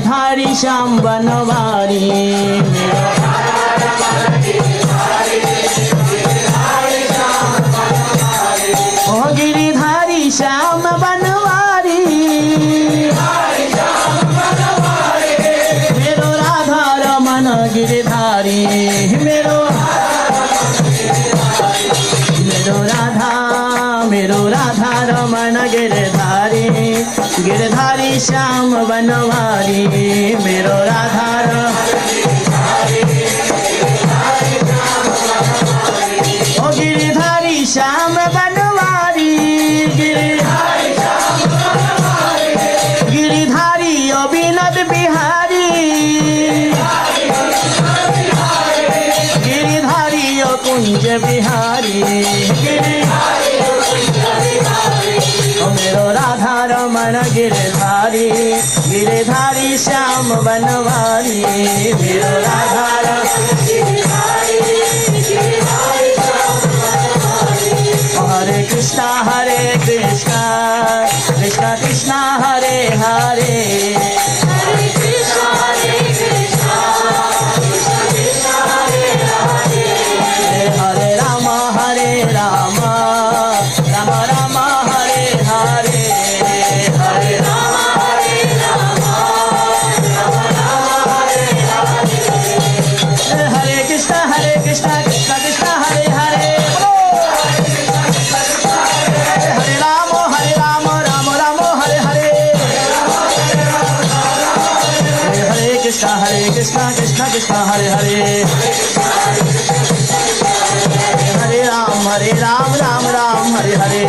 गिरधारी श्याम बनवारी ओ गिरधारी श्याम बनवारी मेरो राधा रमन गिरधारी मेरो राधा रमन गिरधारी गिरधारी श्याम बनवारी मेरो राधा ओ गिरधारी श्याम बनवारी गिरधारी ओ विनोद बिहारी गिरधारी ओ कुंज बिहारी ओ मेरो राधा रमन गिरधारी गिरधारी श्याम बनवारी मेरो राधा हरे कृष्णा कृष्णा कृष्णा हरे हरे हरे कृष्णा कृष्णा कृष्णा हरे हरे हरे राम राम राम हरे हरे हरे राम राम राम हरे हरे हरे कृष्णा कृष्णा कृष्णा हरे हरे हरे राम राम राम हरे हरे हरे कृष्णा कृष्णा कृष्णा हरे हरे हरे राम राम हरे हरे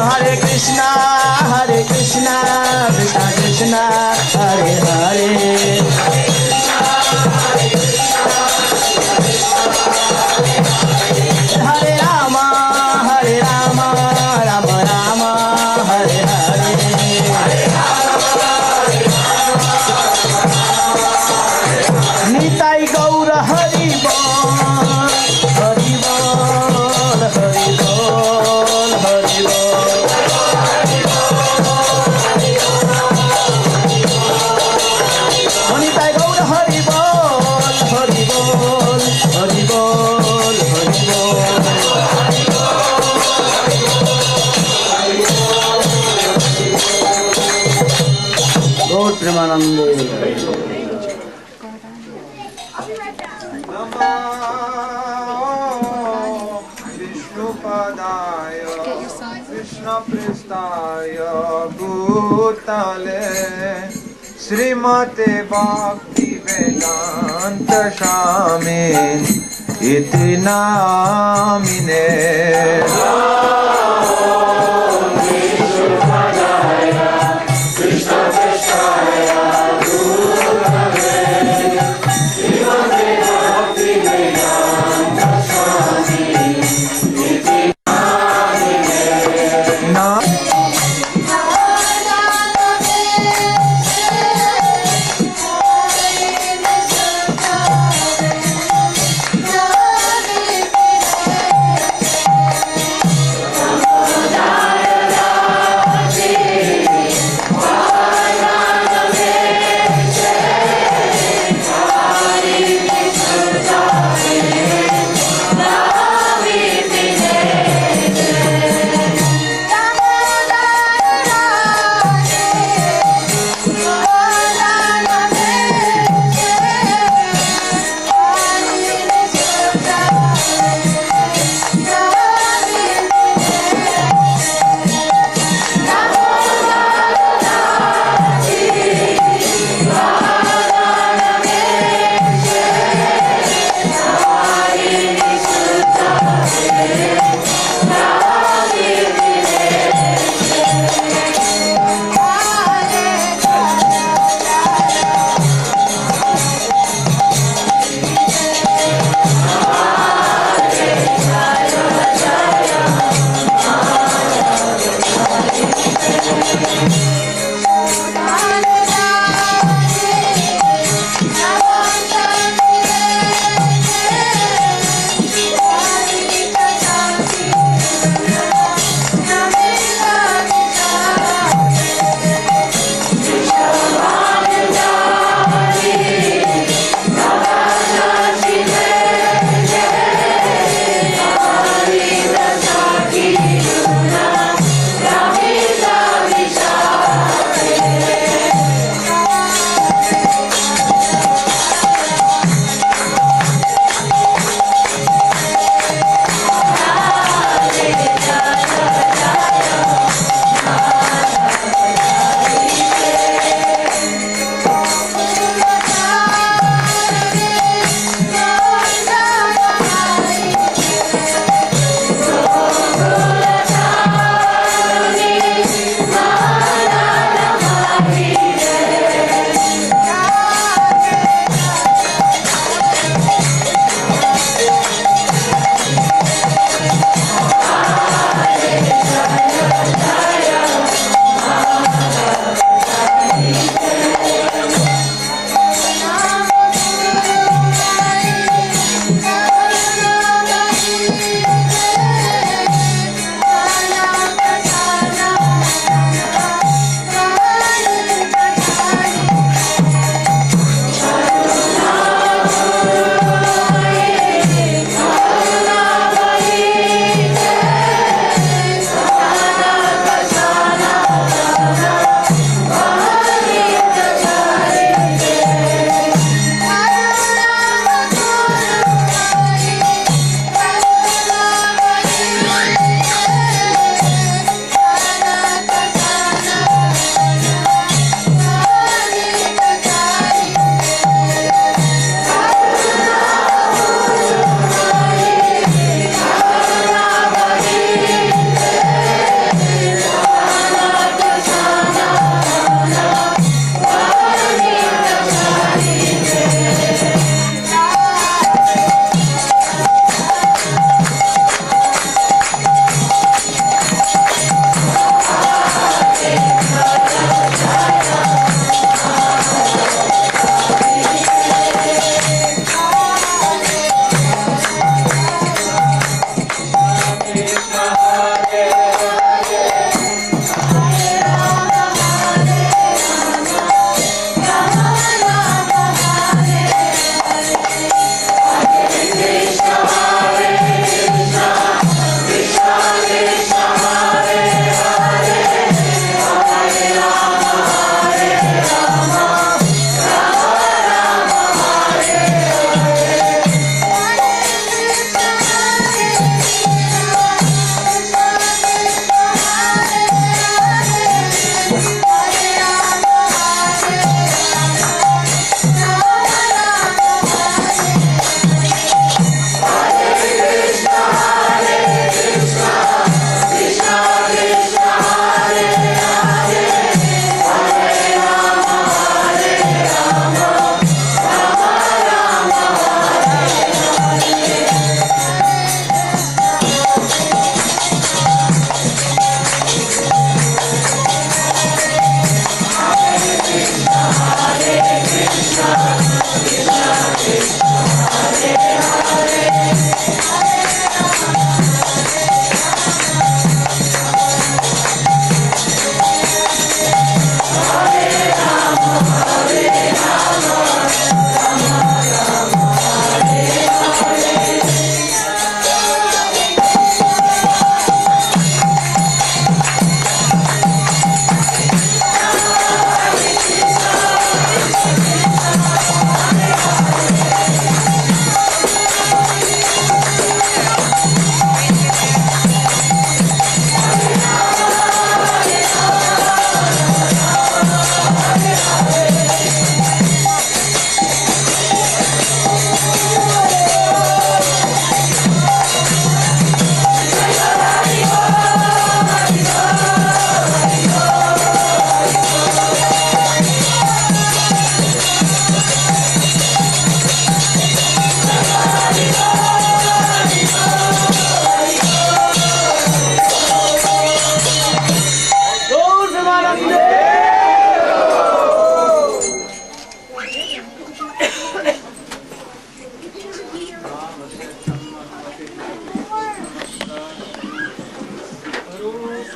हरे कृष्णा कृष्णा कृष्णा हरे हरे हरे राम राम राम हरे हरे निताई गौर हरि बोल हरि बोल हरि बोल हरि बोल निताई गौर हरि बोल हरि बोल हरि बोल हरि बोल गौर प्रेमानंद विष्णुपदाय कृष्णप्रेष्ठाय भूतले श्रीमते भक्ति वेदांत स्वामी इति नामिने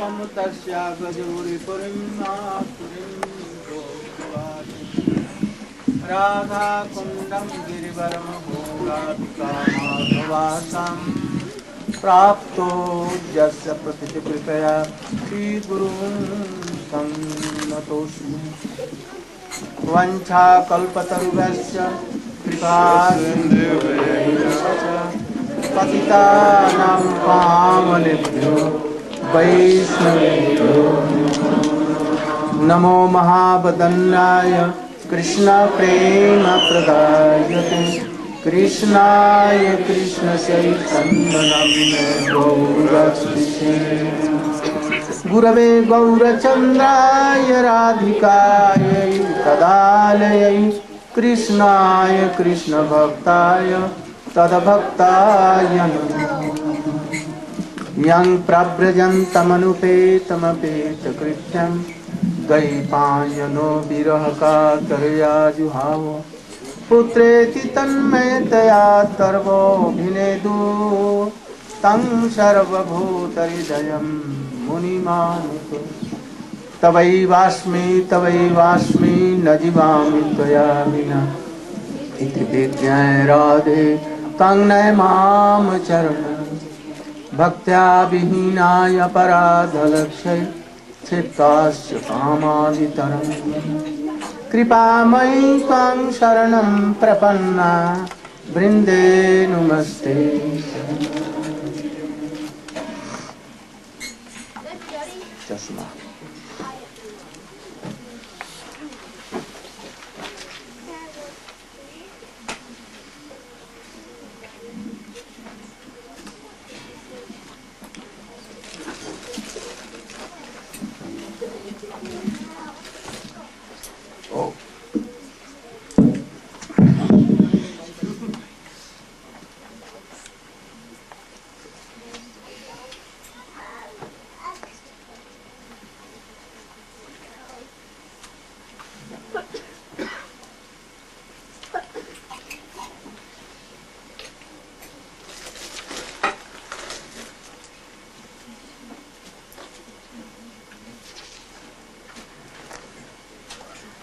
तस्या गजोरिपुरीं नापुरीं गोकुलाति राधा कुंडम गिरिवरम भोगापिकामाधवासां प्राप्तो यस्य प्रतिति कृपया श्रीगुरुं सन्नतोऽस्मि वंशाकल्पतरुभ्यश्च कृपासिन्धुभ्यैव च पतितानां पावनेभ्यो वैष्णवेभ्यो नमो महावदन्याय कृष्णप्रेमप्रदायते कृष्णाय कृष्णचैतन्यनामिने गौरक्षिते गुरवे गौरचन्द्राय राधिकायै तदालयै कृष्णाय कृष्णभक्ताय तद्भक्ताय नमः यं प्रव्रजन्तमनुपेतमपेतकृत्यं द्वैपायनो विरहकातरया जुहाव पुत्रेति तन्मयतया सर्वोऽभिनेदु तं सर्वभूतहृदयं मुनिमानुतो तवैवास्मि न जीवामि त्वया विना इति विज्ञाय राधे तं नयमाम चरणं भक्त्या विहीनाय पराधलक्ष्यै क्षिप्ताश्च कामादितरं कृपामयि त्वां शरणं प्रपन्ना वृन्दे नमस्ते चश्मा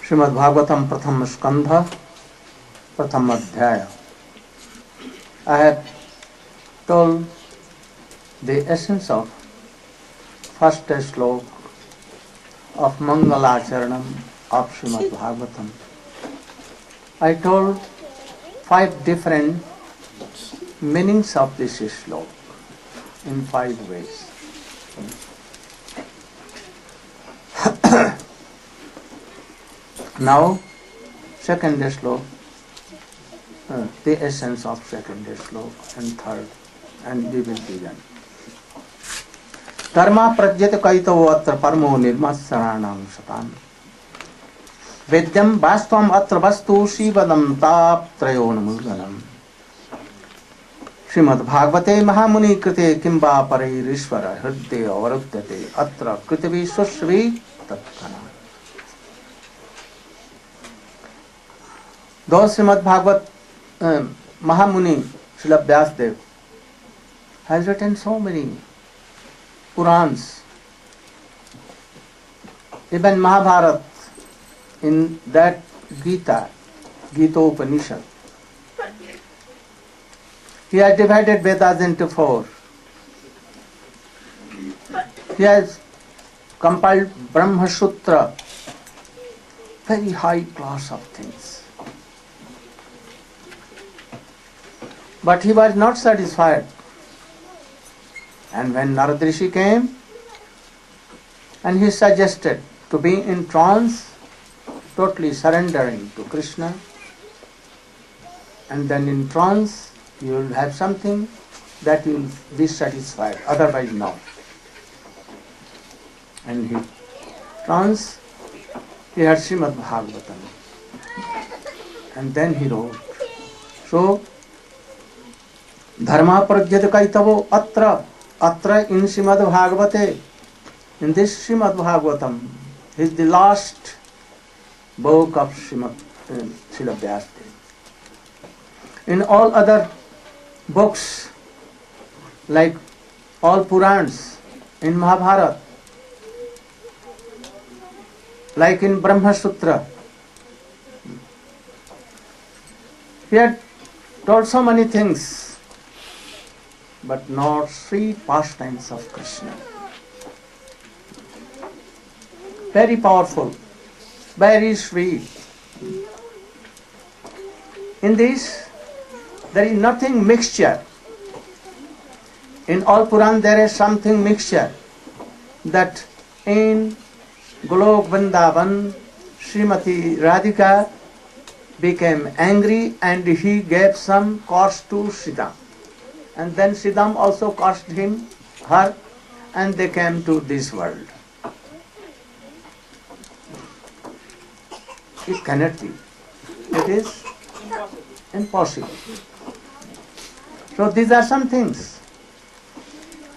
श्रीमद् भागवतम प्रथम स्कंध प्रथम अध्याय. I have told the essence of first sloka of Mangalacharanam of Srimad Bhagavatam. I told 5 different meanings of this sloka in 5 ways. Now, second sloka, the essence of second sloka and third, and we will begin. Dharma pradyate kaito atra parmo nirmasaranam satam. Vedyam vastavam atra vastu shivadam taptrayon mulganam. Srimad Bhagavate Mahamuni krite kimba paririshvara hridde avaruddhate atra kritavi susvi tatkana. Though Srimad Bhagavat Mahamuni Srila Vyasdev has written so many Purans, even Mahabharata, in that Gita, Gita Upanishad, he has divided Vedas into 4. He has compiled Brahma Sutra, very high class of things. But he was not satisfied. And when Narad Rishi came, and he suggested to be in trance, totally surrendering to Krishna, and then in trance you will have something that you will be satisfied, otherwise no. And he trance, he had Srimad Bhagavatam, and then he wrote. So, Dharma pradyate kaitavo atra in Srimad Bhagavate, in this Srimad Bhagavatam, is the last book of Srila Vyasdev. In all other books, like all Purans, in Mahabharata, like in Brahma Sutra, he had told so many things, but not sweet pastimes of Krishna. Very powerful, very sweet. In this, there is nothing mixture. In all Puran there is something mixture, that in Golok Vrindavan, Srimati Radhika became angry and he gave some curse to Sridham. And then Sridham also cursed her, and they came to this world. It cannot be. It is impossible. So these are some things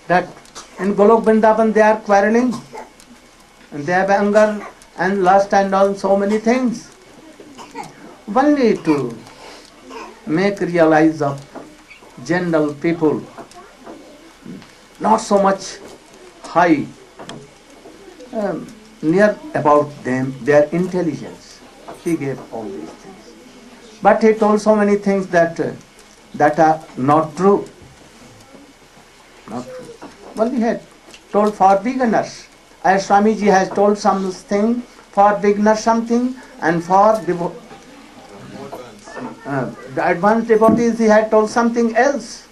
that in Golok Vrindavan they are quarreling, and they have anger and lust and all so many things. Only to make realize of general people, not so much high, near about them, their intelligence. He gave all these things. But he told so many things that are not true. Not true. Well, he had told for beginners. As Swamiji has told something for beginners something, and for the advanced devotees he had told something else.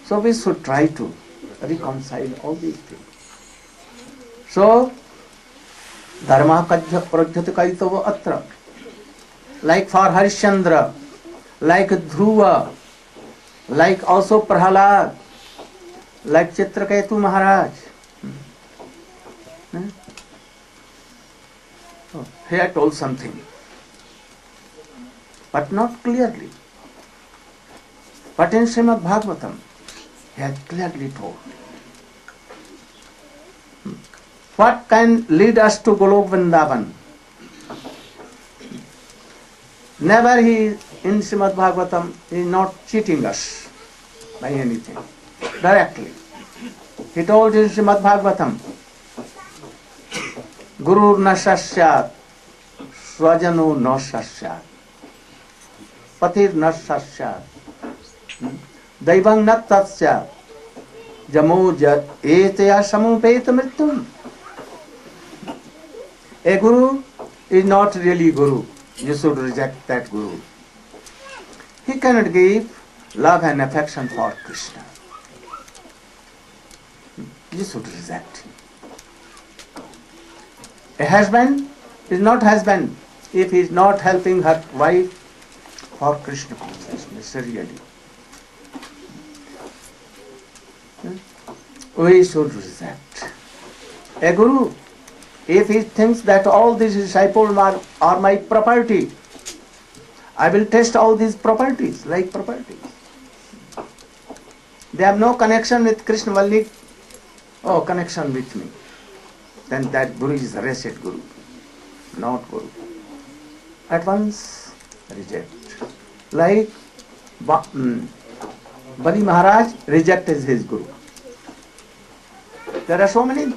So we should try to reconcile all these things. So, dharma kajya prajyati kaitava atra. Like for Harishchandra, like Dhruva, like also Prahalad, like Chitraketu Maharaj. He had told something, but not clearly. But in Srimad Bhagavatam, he had clearly told. What can lead us to Golok Vrindavan? Never he, in Srimad Bhagavatam, is not cheating us by anything, directly. He told in Srimad Bhagavatam, Guru na sasyat, swajano na sasyat, patir na sasyat, daivang na tasyat, jamo jat etaya samupeta mrityum. A guru is not really guru. You should reject that guru. He cannot give love and affection for Krishna. You should reject him. A husband is not husband if he is not helping her wife for Krishna consciousness, really. We should reject. A guru, if he thinks that all these disciples are my property, I will test all these properties, like properties. They have no connection with Krishna, only connection with me. Then that guru is a wretched guru, not guru. At once reject. Like Bali Maharaj rejected his guru. There are so many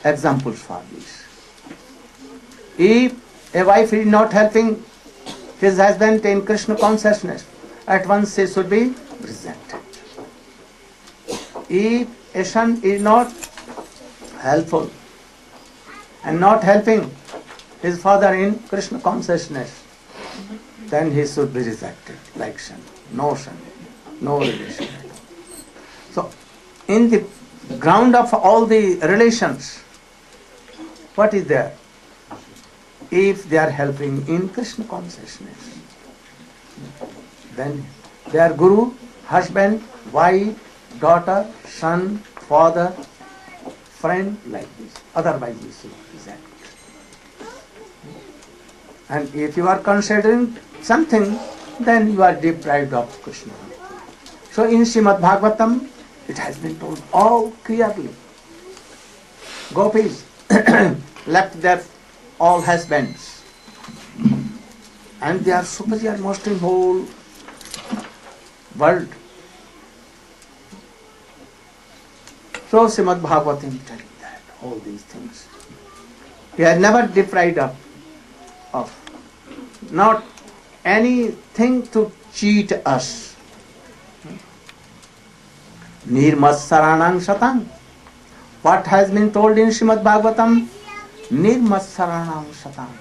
examples for this. If a wife is not helping his husband in Krishna consciousness, at once he should be rejected. If a son is not helpful and not helping his father in Krishna consciousness, then he should be rejected, like son, no relation. So, in the ground of all the relations, what is there? If they are helping in Krishna consciousness, then they are guru, husband, wife, daughter, son, father, friend, like this. Otherwise we should reject. And if you are considering something, then you are deprived of Krishna. So in Srimad Bhagavatam, it has been told all clearly. Gopis left their all husbands, and they are superior most in whole world. So Srimad Bhagavatam telling that all these things. He has never deprived of not anything to cheat us. Nirmassaranang satang. What has been told in Srimad Bhagavatam? Nirmassaranang satang.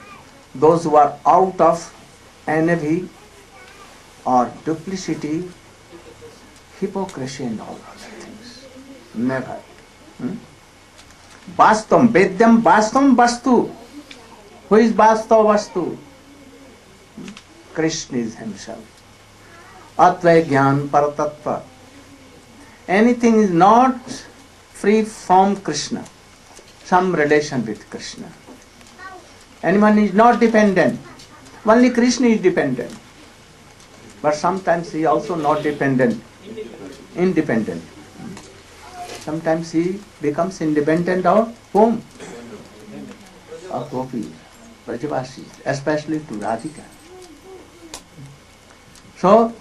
Those who are out of envy or duplicity, hypocrisy and all other things. Never. Vastam, Vedyam Vastam Vastu. Who is Vasta Vastu? Krishna is himself. Atvaya Jnana Paratattva. Anything is not free from Krishna. Some relation with Krishna. Anyone is not dependent. Only Krishna is dependent. But sometimes he also not dependent. Independent. Sometimes he becomes independent of whom? Of gopis, Brajavasis, especially to Radhika. So,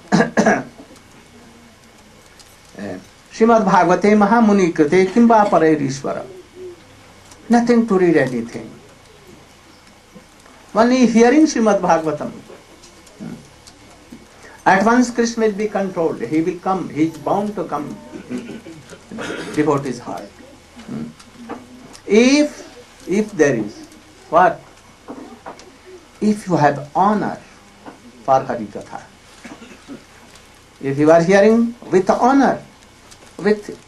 Srimad Bhagavate Mahamuni Krite Kimba Parayirishvara. Nothing to read anything. Only hearing Srimad Bhagavatam. At once Krishna will be controlled. He will come. He is bound to come. Devote his heart. If there is what? If you have honor for Harikatha, if you are hearing with honor, with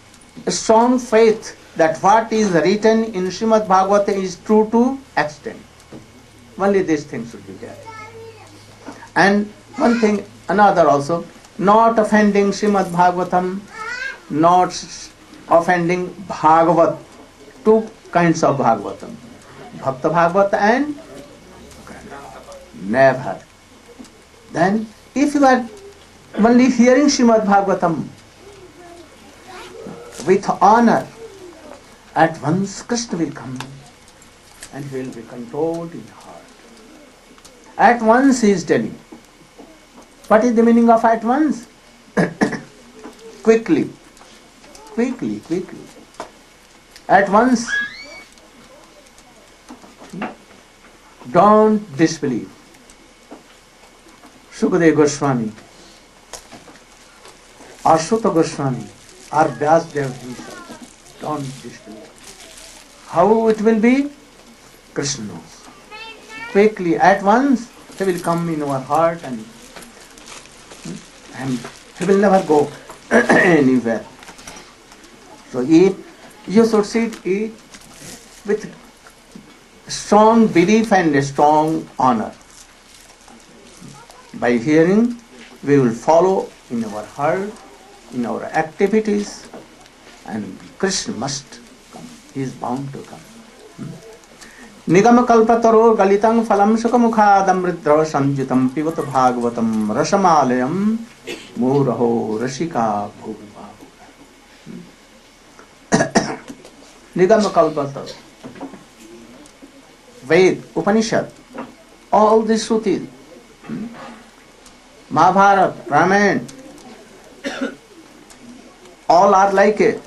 strong faith that what is written in Srimad Bhagavata is true to extent, only these things should be there. And one thing, another also, not offending Srimad Bhagavatam, not offending Bhagavat, two kinds of Bhagavatam, Bhakta Bhagavat and never. Then if you are only hearing Srimad Bhagavatam with honor, at once Krishna will come and he will be controlled in heart. At once he is telling. What is the meaning of at once? Quickly. At once. Don't disbelieve. Sukadeva Goswami, or Sutta Goswami, or Vyasdev himself. Don't disbelieve. How it will be? Krishna knows. Quickly, at once, he will come in our heart and he will never go anywhere. So eat, you should sit, eat with strong belief and strong honor. By hearing, we will follow in our heart, in our activities, and Krishna must come. He is bound to come. Nigama kalpataro galitang phalam sukamukhadam ridra sanjutam pivata bhagavatam rasamalayam muraho rashika bhuvibhavu. Nigama kalpataro. Ved, Upanishad, all these Shrutis, Mahabharata, Ramayana, all are like a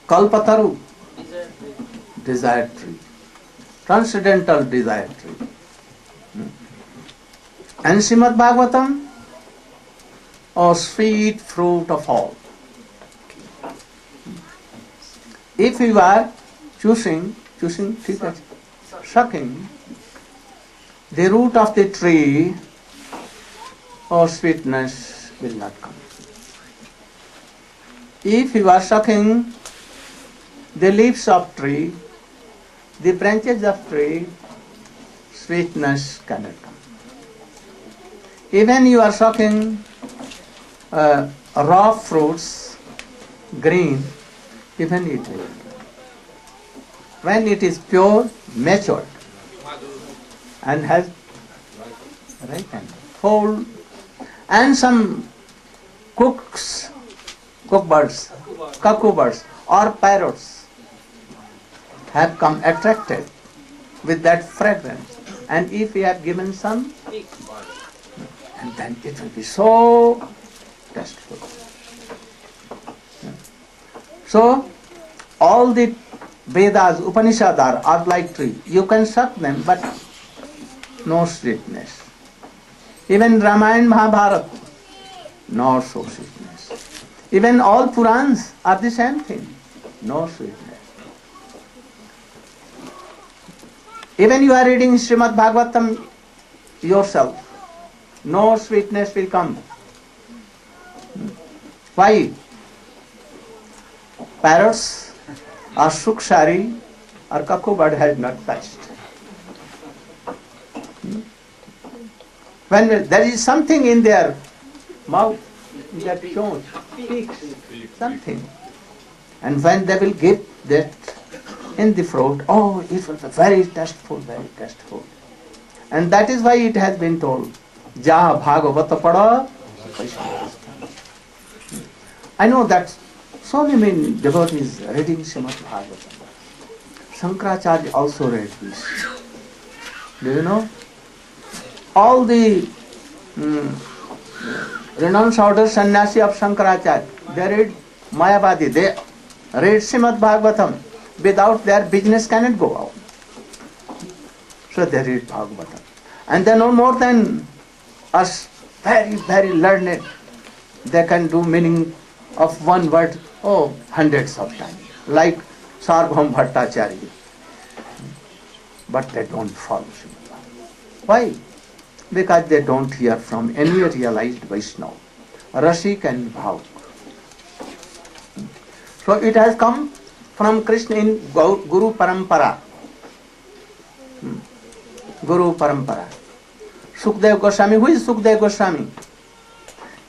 Kalpataru, desire tree, transcendental desire tree. And Srimad Bhagavatam, a sweet fruit of all. If you are sucking the root of the tree, or sweetness will not come. If you are sucking the leaves of tree, the branches of tree, sweetness cannot come. Even you are sucking raw fruits, green, even it will. When it is pure, matured, and has ripened, whole, and some cuckoo birds, or parrots have come attracted with that fragrance, and if we have given some, and then it will be so tasteful. So, all the Vedas, Upanishads are like tree. You can suck them, but no sweetness. Even Ramayana, Mahabharata, no so sweetness. Even all Purans are the same thing, no sweetness. Even you are reading Srimad Bhagavatam yourself, no sweetness will come. Why? Parrots or Sukshari or Kakubad has not touched. When there is something in their mouth that shows, speaks something. And when they will get that in the fruit, oh, it will be very tasteful, very tasteful. And that is why it has been told, Jaha Bhagavata Pada. I know that so many devotees reading Srimad Bhagavatam. Shankaracharya also read this. Do you know? All the renounced order sannyasi of Shankaracharya, they read Mayavadi, they read Srimad Bhagavatam. Without their business cannot go out. So they read Bhagavatam. And they know more than us, very, very learned. They can do meaning of one word, hundreds of times. Like Sarvabhauma Bhattacharya. But they don't follow Srimad Bhagavatam. Why? Because they don't hear from any realized Vaishnava, Rasik and Bhavuk. So it has come from Krishna in Guru Parampara. Guru Parampara. Sukdev Goswami, who is Sukdev Goswami?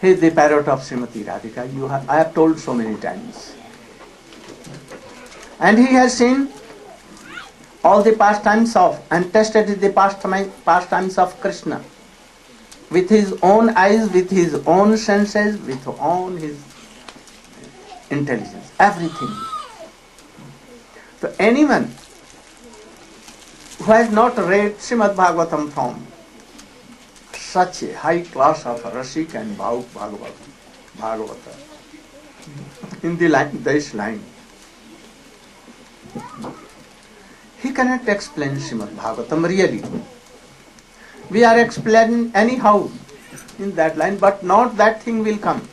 He is the parrot of Srimati Radhika. I have told so many times. And he has seen all the pastimes of, and tested the pastimes of Krishna with his own eyes, with his own senses, with own his intelligence, everything. So anyone who has not read Srimad Bhagavatam from such a high class of Rasik and Bhagavata in this line, he cannot explain Srimad Bhagavatam really. We are explaining anyhow in that line, but not that thing will come.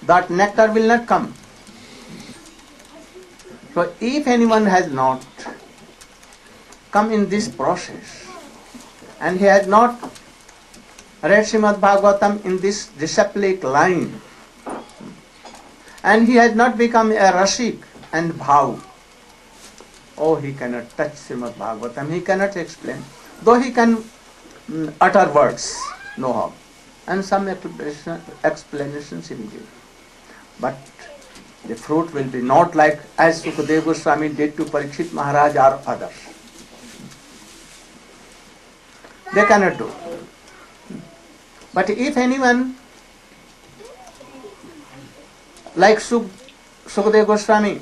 That nectar will not come. So if anyone has not come in this process and he has not read Srimad Bhagavatam in this disciplic line and he has not become a Rasik and Bhav, he cannot touch Srimad Bhagavatam, he cannot explain, though he can utter words, no harm, and some explanations he will give. But the fruit will be not like as Sukadeva Goswami did to Parikshit Maharaj or others. They cannot do. But if anyone like Sukadeva Goswami,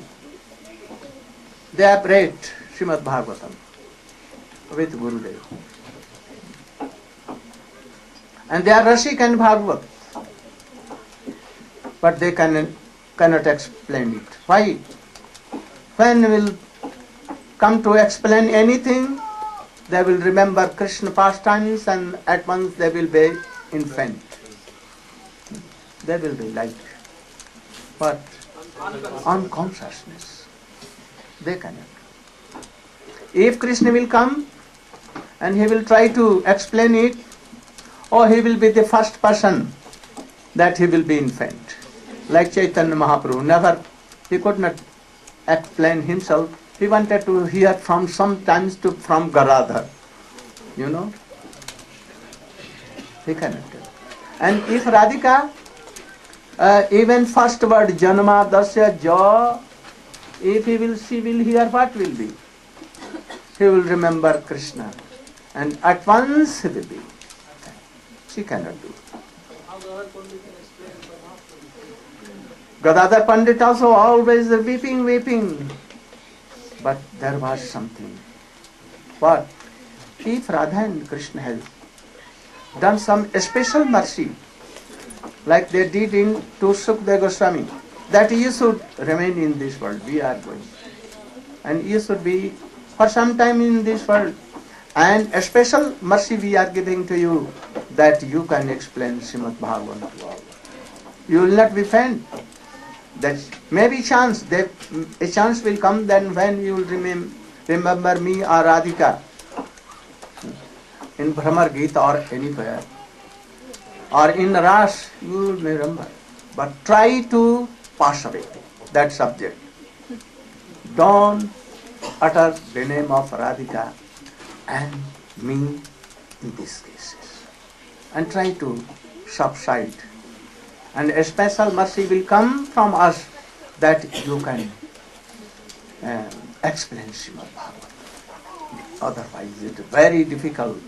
they have read Srimad Bhagavatam with Gurudev. And they are Rasik and Bhagavat. But they cannot explain it. Why? When will come to explain anything, they will remember Krishna pastimes and at once they will be infant. They will be like what? Unconsciousness. They cannot. If Krishna will come and he will try to explain it, he will be the first person that he will be infant. Like Chaitanya Mahaprabhu, he could not explain himself. He wanted to hear from from Garadhar. You know? He cannot tell. And if Radhika, even first word, Janma Dasya Ja, if she will hear, what will be? He will remember Krishna. And at once he will be. She cannot do. Gadadhar Pandit also always weeping. But there was something. What? If Radha and Krishna has done some special mercy, like they did to Sukadeva Goswami, that you should remain in this world. We are going. And you should be for some time in this world. And a special mercy we are giving to you that you can explain Srimad Bhagavatam to all. You will not be faint. That maybe chance, that a chance will come then when you will remember me or Radhika in Brahmar Gita or anywhere. Or in Ras, you will remember. But try to pass away that subject. Don't utter the name of Radhika and me in these cases. And try to subside. And a special mercy will come from us that you can explain Srimad Bhagavatam. Otherwise it is very difficult.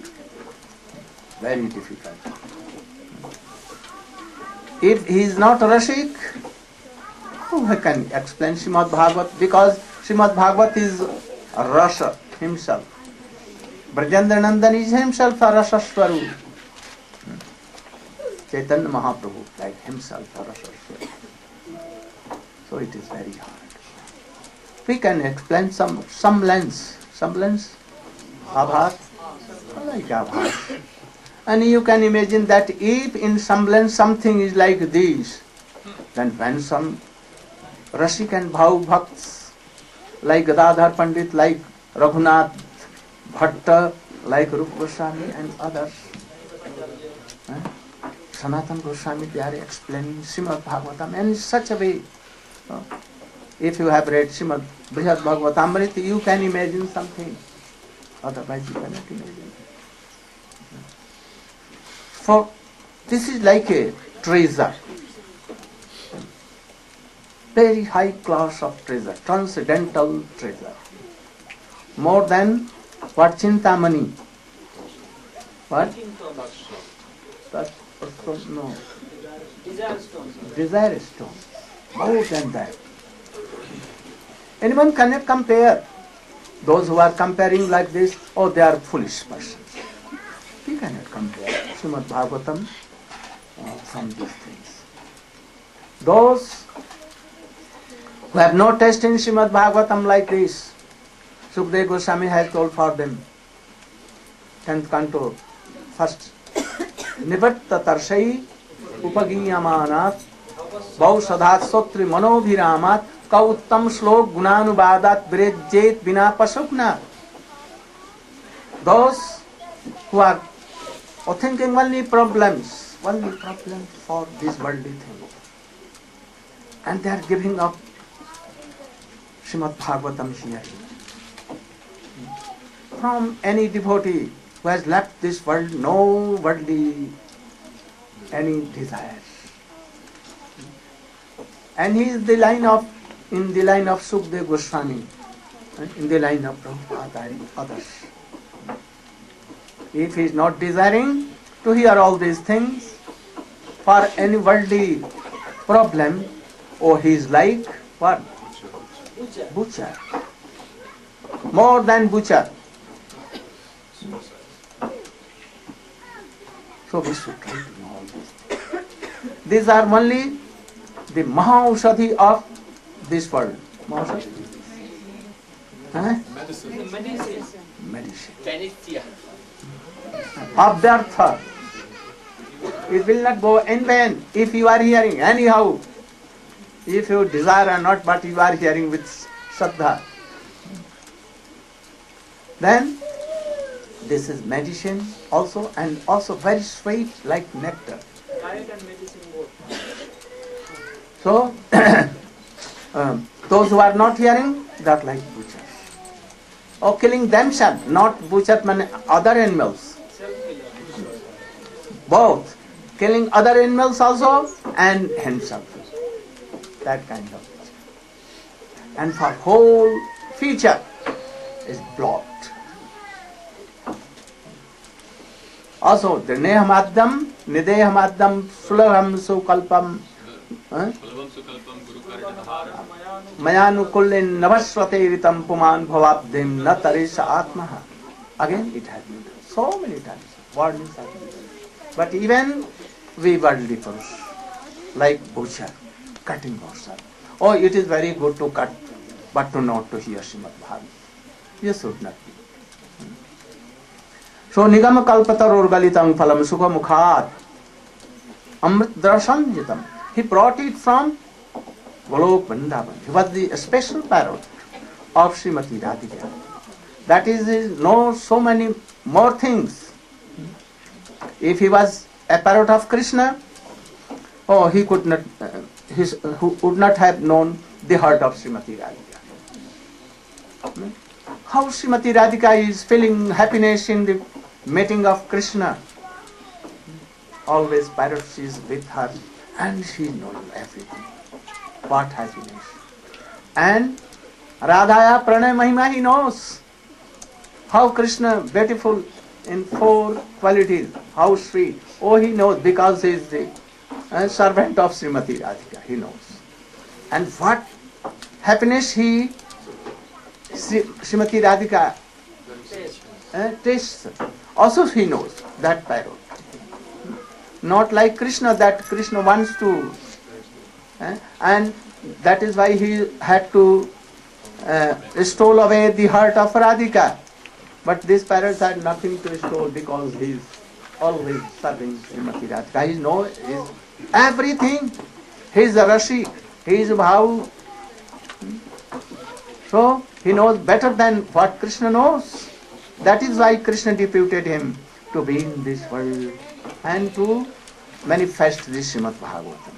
Very difficult. If he is not Rashik, who can explain Srimad Bhagavat? Because Srimad Bhagavat is Rasa himself. Brajendra Nandan is himself a Rasa Swarup. Chaitanya Mahaprabhu, like himself, a Rasa Swarup. So it is very hard. We can explain some semblance, Abhat, like Abhat. And you can imagine that if in semblance something is like this, then when some Rashik and Bhav Bhakts, like Gadadhar Pandit, like Raghunath Bhatta, like Rupa Goswami and others, Sanatana Goswami, they are explaining Srimad Bhagavatam in such a way. If you have read Srimad Brihad Bhagavatamrita, you can imagine something. Otherwise you cannot imagine. For this is like a treasure. Very high class of treasure, transcendental treasure. More than what Chintamani? What? That no. Desire stone. More than that. Anyone cannot compare. Those who are comparing like this, oh, they are foolish persons. We cannot compare Srimad Bhagavatam from these things. Those who have no taste in Srimad Bhagavatam like this, Sukadeva Goswami has told for them, 10th canto, first, Nivatta Tarshai Upagiyamanat Bausadhat Sotri Manobhiramat Kauttam Shlok Gunanubadat Brejjet Bina Pasukna. Those who are thinking only problems for this worldly thing. And they are giving up Srimad Bhagavatam here. From any devotee who has left this world, no worldly any desires. And he is in the line of Sukadeva Goswami, in the line of Prabhupada and others. If he is not desiring to hear all these things for any worldly problem, or he is like what? Butcher. More than butcher. So we should try to know all this. These are only the Mahaushadhi of this world. Mahaushadhi? Medicine. Of the earth. It will not go in vain if you are hearing anyhow. If you desire or not, but you are hearing with Shraddha. Then this is medicine also, and also very sweet like nectar. Diet and medicine both. So those who are not hearing, they are like butchers. Or killing themselves, not butchers, but other animals. Both. Killing other animals also and himself. That kind of butcher. And for whole future is blocked. Also, the Nehamaddam, Nidehamaddam, Sulaham Sukalpam, Mayanukullin Navaswate Ritam Puman Bhavabdim Natarisa Atmaha. Again, it has been done so many times. Warnings have been done. But even we worldly Purush, like butcher, cutting ourselves. Oh, it is very good to cut, but to not to hear Srimad Bhagavatam. You should not be. So, Nigam Kalpataror Galitam Phalam Sukha Mukhat Amrit Darshan Jitam. He brought it from Golok Vrindavan. He was the special parrot of Srimati Radhika. That is, no so many more things. If he was a parrot of Krishna, oh, he could not, who would not have known the heart of Srimati Radhika. How Srimati Radhika is feeling happiness in the meeting of Krishna. Always parrot is with her and she knows everything. What happiness. And Radhaya Pranay Mahima, he knows how Krishna beautiful in 4 qualities, how sweet. Oh, he knows because he is the servant of Srimati Radhika, he knows. And what happiness Srimati Radhika tastes. Also he knows that parrot. Not like Krishna, that Krishna wants to, and that is why he had to stole away the heart of Radhika. But this parrot had nothing to stole because he is always serving Srimati Radhika. He knows everything. He is a Rashi. He is a Bhav. So he knows better than what Krishna knows. That is why Krishna deputed him to be in this world and to manifest this Srimad Bhagavatam.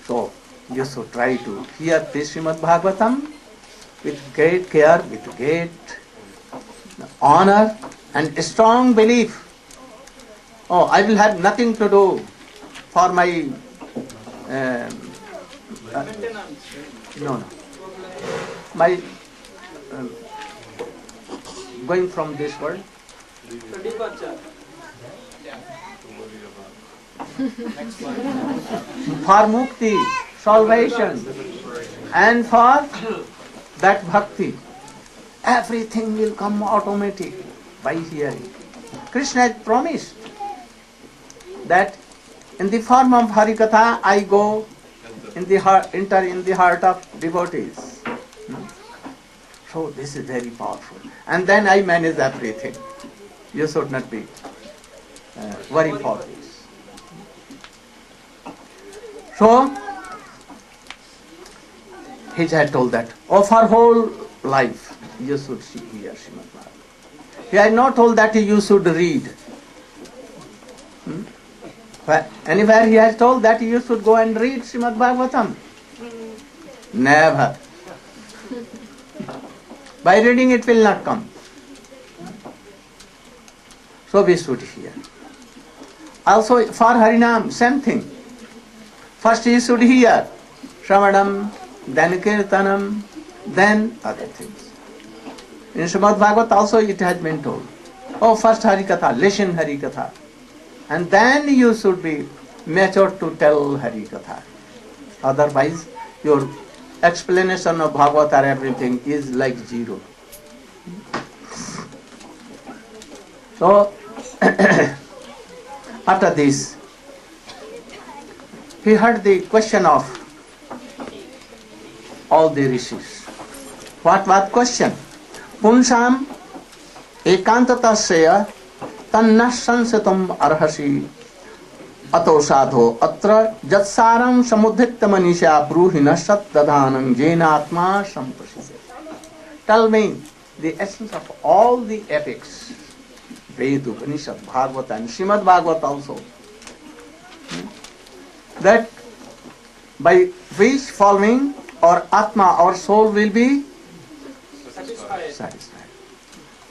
So you should try to hear this Srimad Bhagavatam with great care, with great honor and strong belief. Oh, I will have nothing to do for my my going from this world. For mukti, salvation, and for that bhakti, everything will come automatic by hearing. Krishna has promised that in the form of Harikatha I go in the heart, enter in the heart of devotees. So this is very powerful. And then I manage everything. You should not be worried for this. So he had told that of her whole life you should hear Srimad Bhagavatam. He had not told that you should read. Anywhere he has told that you should go and read Srimad Bhagavatam. Never. By reading it will not come. So we should hear. Also for Harinam, same thing. First you should hear Shravanam, then Kirtanam, then other things. In Srimad Bhagavatam also it has been told. Oh, first Harikatha, listen Harikatha. And then you should be mature to tell Harikatha. Otherwise, your explanation of Bhagavata or everything is like zero. So, after this, he heard the question of all the rishis. What was question? Punsam ekantatasya tanna sansatam arhasi ato sadho atra jatsaram samudhitya manisha bruhina sattadhanam jenatma sampaside. Tell me the essence of all the epics, Veda, Upanishad, Bhagavata and Srimad Bhagavata also, that by which following our Atma, our soul will be satisfied,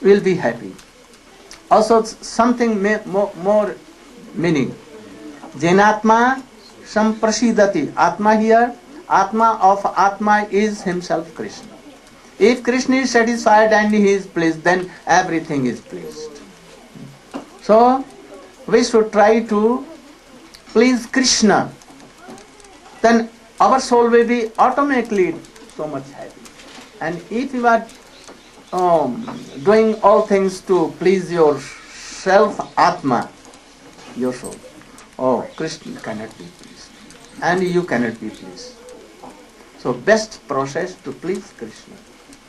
will be happy. Also something more meaning. Jenatma samprasidati. Atma here, Atma of Atma is himself Krishna. If Krishna is satisfied and he is pleased, then everything is pleased. So we should try to please Krishna. Then our soul will be automatically so much happy. And if you are doing all things to please yourself, Atma, your soul, oh, Krishna cannot be pleased. and you cannot be pleased. So best process to please Krishna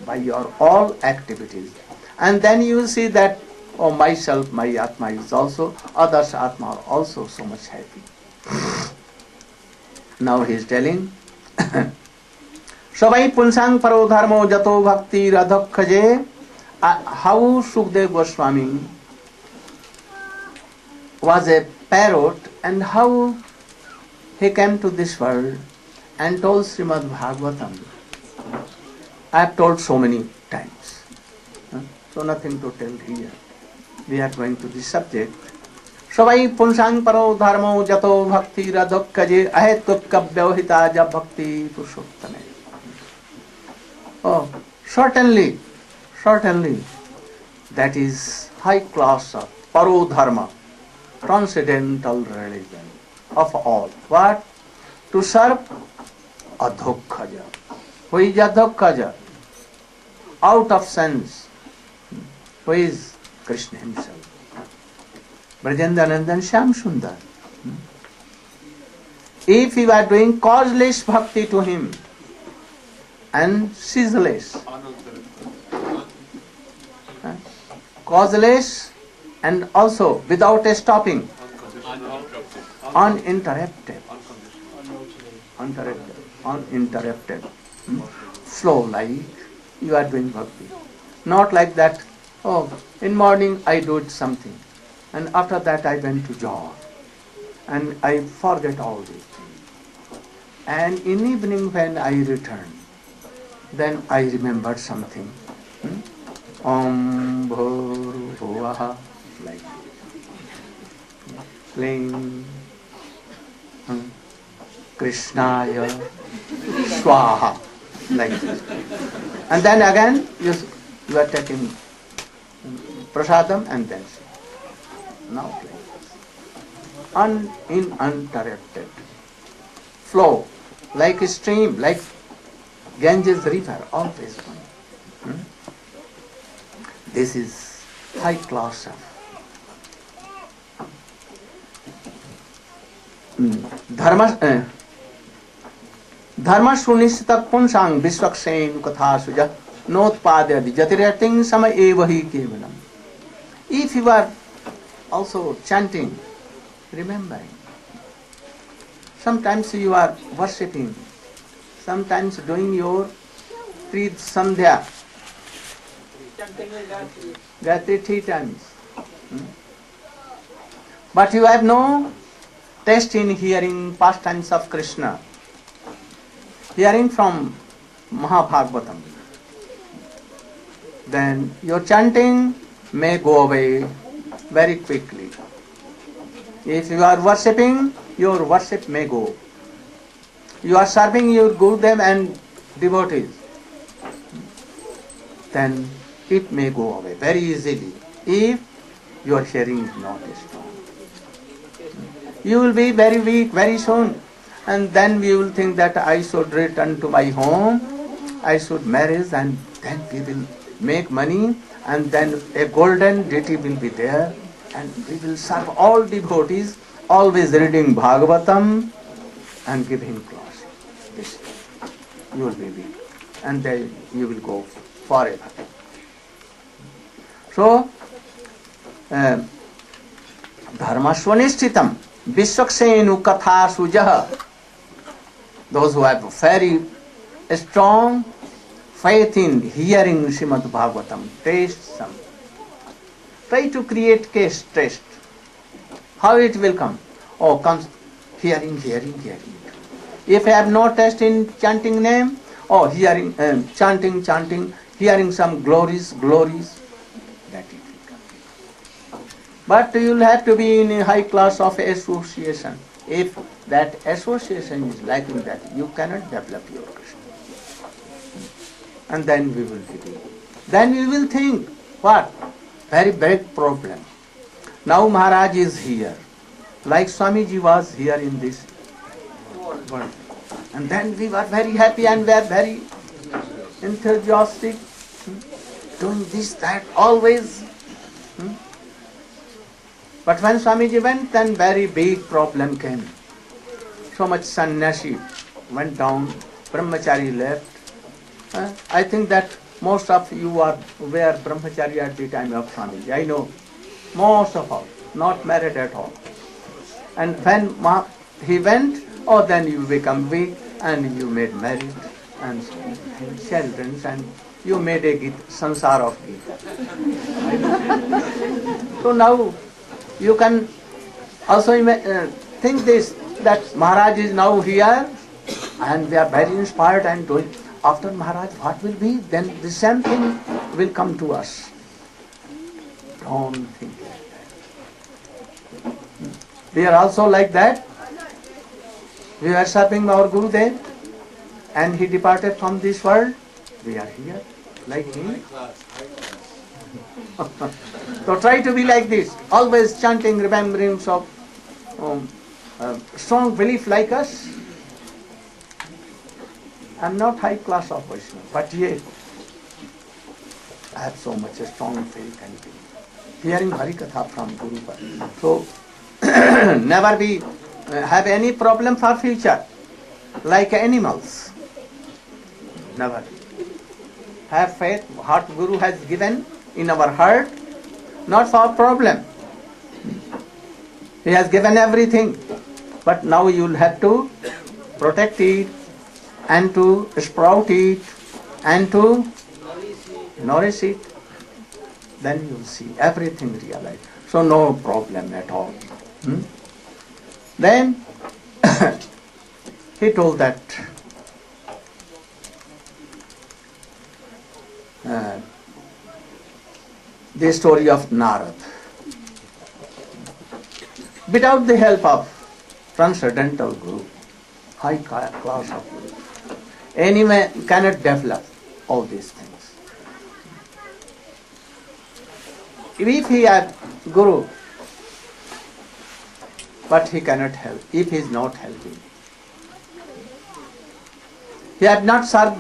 by your all activities. And then you will see that, oh, myself, my Atma is also, others' Atma are also so much happy. Now he is telling, Savai punsang paro dharmo jato bhakti radhakhaje. How Sukdev Goswami was a parrot and how he came to this world and told Srimad Bhagavatam. I have told so many times. So nothing to tell here. We are going to this subject. Savai punsang paro dharmo jato bhakti radhakhaje ahetukka vyavahita ja bhakti purushottame. Oh, certainly, that is high class of paro dharma, transcendental religion of all. What? To serve adhokhaja. Who is adhokhaja? Out of sense. Who is Krishna himself? Brajendanandan Shyam Sundar. If you are doing causeless bhakti to him and ceaseless, causeless and also without a stopping, uninterrupted, flow like you are doing bhakti. Not like that, oh, in morning I did something and after that I went to job and I forget all these things. And in evening when I return, then I remembered something. Om Bhurvaha, like playing Krishnaya Swaha, like this. And then again you are taking prasadam and then now playing. Uninterrupted flow, like a stream, like Ganges river, always going. This is high class of dharma. Dharma sunishita punsang visvaksen katha suja notpadyadi jatirating sama evahi kevalam. If you are also chanting, remembering, sometimes you are worshipping, sometimes doing your Trid Sandhya, Gayatri 3 times. But you have no taste in hearing pastimes of Krishna, hearing from Mahabhagavatam. Then your chanting may go away very quickly. If you are worshipping, your worship may go. You are serving your Gurudev and devotees, then it may go away very easily if your hearing is not strong. You will be very weak very soon, and then we will think that I should return to my home, I should marry, and then we will make money, and then a golden deity will be there, and we will serve all devotees, always reading Bhagavatam and giving class. This you will be weak, and then you will go forever. So, dharma swanishtitam visvaksenu katha sujaha. Those who have very strong faith in hearing Srimad Bhagavatam, taste some. Try to create taste. How it will come? Oh, comes hearing. If I have no taste in chanting name, or hearing, chanting, hearing some glories, that it will come. But you will have to be in a high class of association. If that association is lacking, that you cannot develop your Krishna. And then we will begin. Then we will think, what? Very big problem. Now Maharaj is here. Like Swamiji was here in this world. And then we were very happy and were very enthusiastic, doing this, that, always. But when Swamiji went, then very big problem came. so much sannyasi went down, brahmachari left. I think that most of you were brahmachari at the time of Swami. I know most of all, not married at all. And when he went, oh, then you become weak and you made married and children and you made a sansar of Gita. So now you can also think this, that Maharaj is now here and we are very inspired and doing. After Maharaj, what will be? Then the same thing will come to us. Don't think like that. We are also like that. We were serving our Gurudev and he departed from this world. We are here like him. So try to be like this, always chanting, remembering of strong belief like us. I am not high class of Vaishnava, but yet I have so much strong faith and belief. Hearing Harikatha from Guru. So never be have any problem for future, like animals. Never. Have faith what Guru has given in our heart, not for problem. He has given everything, but now you will have to protect it and to sprout it and to nourish it. Then you will see everything realized. So no problem at all. Then he told that the story of Narad. Without the help of transcendental Guru, high class of Guru, any man cannot develop all these things. If he had Guru, but he cannot help, if he is not helping. He had not served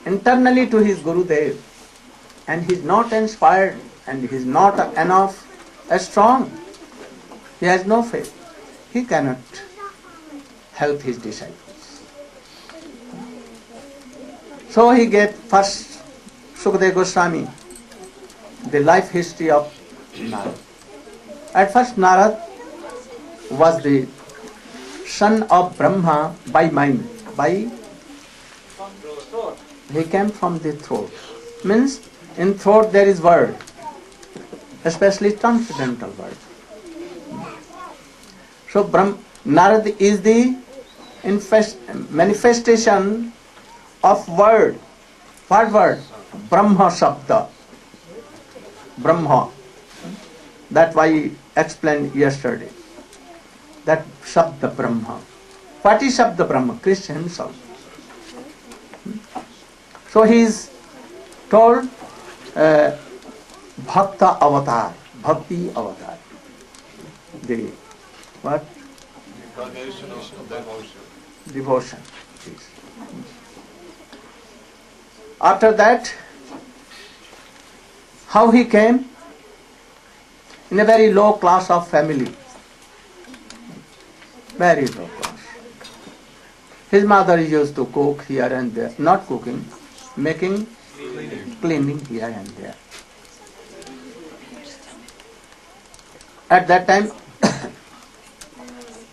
internally to his Gurudev, and he is not inspired, and he is not enough strong. He has no faith. He cannot help his disciples. So he gave first Sukadeva Goswami the life history of Narad. At first Narad was the son of Brahma by mind. He came from the throat. Means in throat there is word, especially transcendental word. So Narad is the manifestation of word. What word? Brahma Shabda. Brahma. That I explained yesterday. That Shabda Brahma. What is Shabda Brahma? Krishna himself. So he is told Bhakta Avatar. Bhakti Avatar. The what? Incarnation of devotion. Devotion. Yes. After that, how he came? In a very low class of family. Very low class. His mother used to cook here and there. Not cooking, making, cleaning here and there. At that time,